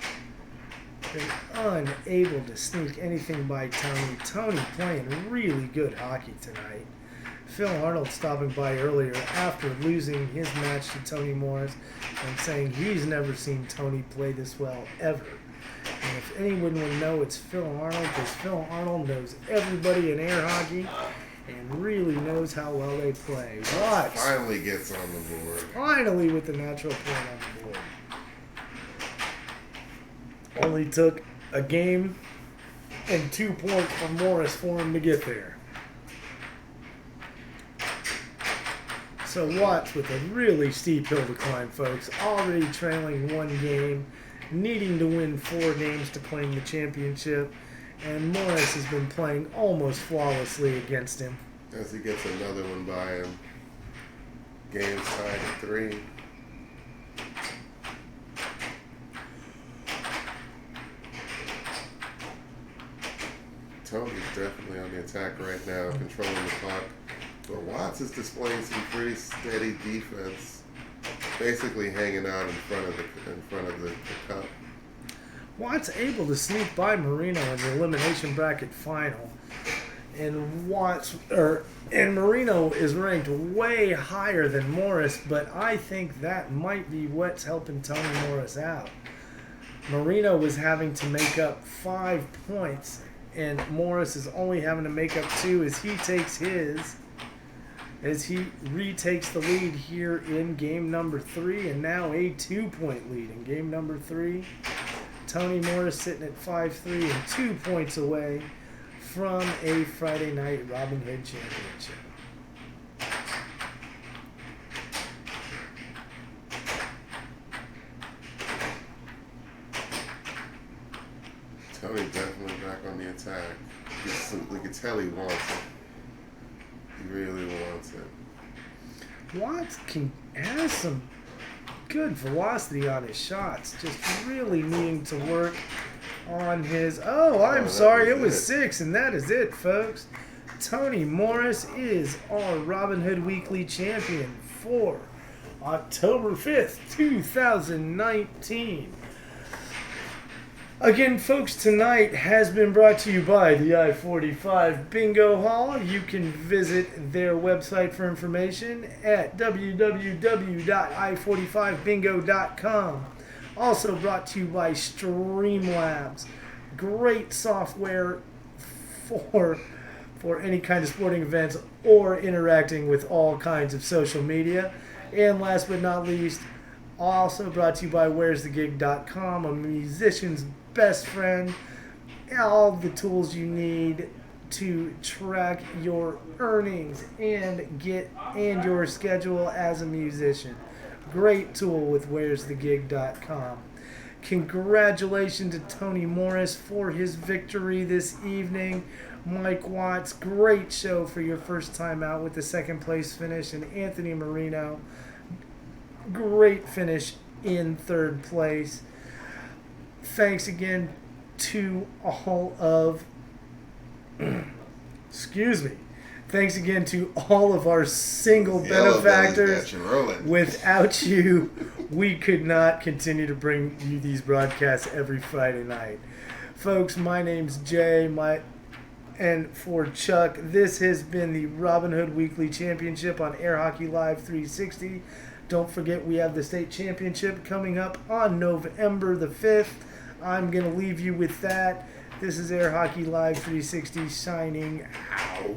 Been unable to sneak anything by Tony. Tony playing really good hockey tonight. Phil Arnold stopping by earlier after losing his match to Tony Morris and saying he's never seen Tony play this well ever. And if anyone would know, it's Phil Arnold, because Phil Arnold knows everybody in air hockey and really knows how well they play. Watts Finally gets on the board. finally with the natural point on the board. Only took a game and 2 points from Morris for him to get there. So Watts with a really steep hill to climb, folks. Already trailing 1 game, needing to win 4 games to claim the championship. And Morris has been playing almost flawlessly against him. As he gets another one by him. Game's tied at 3. Tony's definitely on the attack right now, controlling the puck. But Watts is displaying some pretty steady defense, basically hanging out in front of the cup. Watts able to sneak by Marino in the elimination bracket final, and Marino is ranked way higher than Morris, but I think that might be what's helping Tony Morris out. Marino was having to make up 5 points, and Morris is only having to make up 2 as he retakes the lead here in game number 3, and now a 2-point lead in game number 3. Tony Morris sitting at 5-3 and 2 points away from a Friday night Robin Hood championship. Tony definitely back on the attack. We can tell he wants it. He really wants it. Watts has some good velocity on his shots. Just really needing to work on his... I'm sorry. It was 6, and that is it, folks. Tony Morris is our Robin Hood Weekly champion for October 5th, 2019. Again, folks, tonight has been brought to you by the I-45 Bingo Hall. You can visit their website for information at www.i45bingo.com. Also brought to you by Streamlabs. Great software for any kind of sporting events or interacting with all kinds of social media. And last but not least, also brought to you by where'sthegig.com, a musician's best friend. All the tools you need to track your earnings and your schedule as a musician. Great tool with where'sthegig.com. Congratulations to Tony Morris for his victory this evening. Mike Watts, great show for your first time out with the second place finish. And Anthony Marino, great finish in third place. Thanks again to all of Thanks again to all of our single benefactors. Without you, we could not continue to bring you these broadcasts every Friday night. Folks, my name's Jay, and for Chuck, this has been the Robin Hood Weekly Championship on Air Hockey Live 360. Don't forget, we have the state championship coming up on November the 5th. I'm going to leave you with that. This is Air Hockey Live 360 signing out.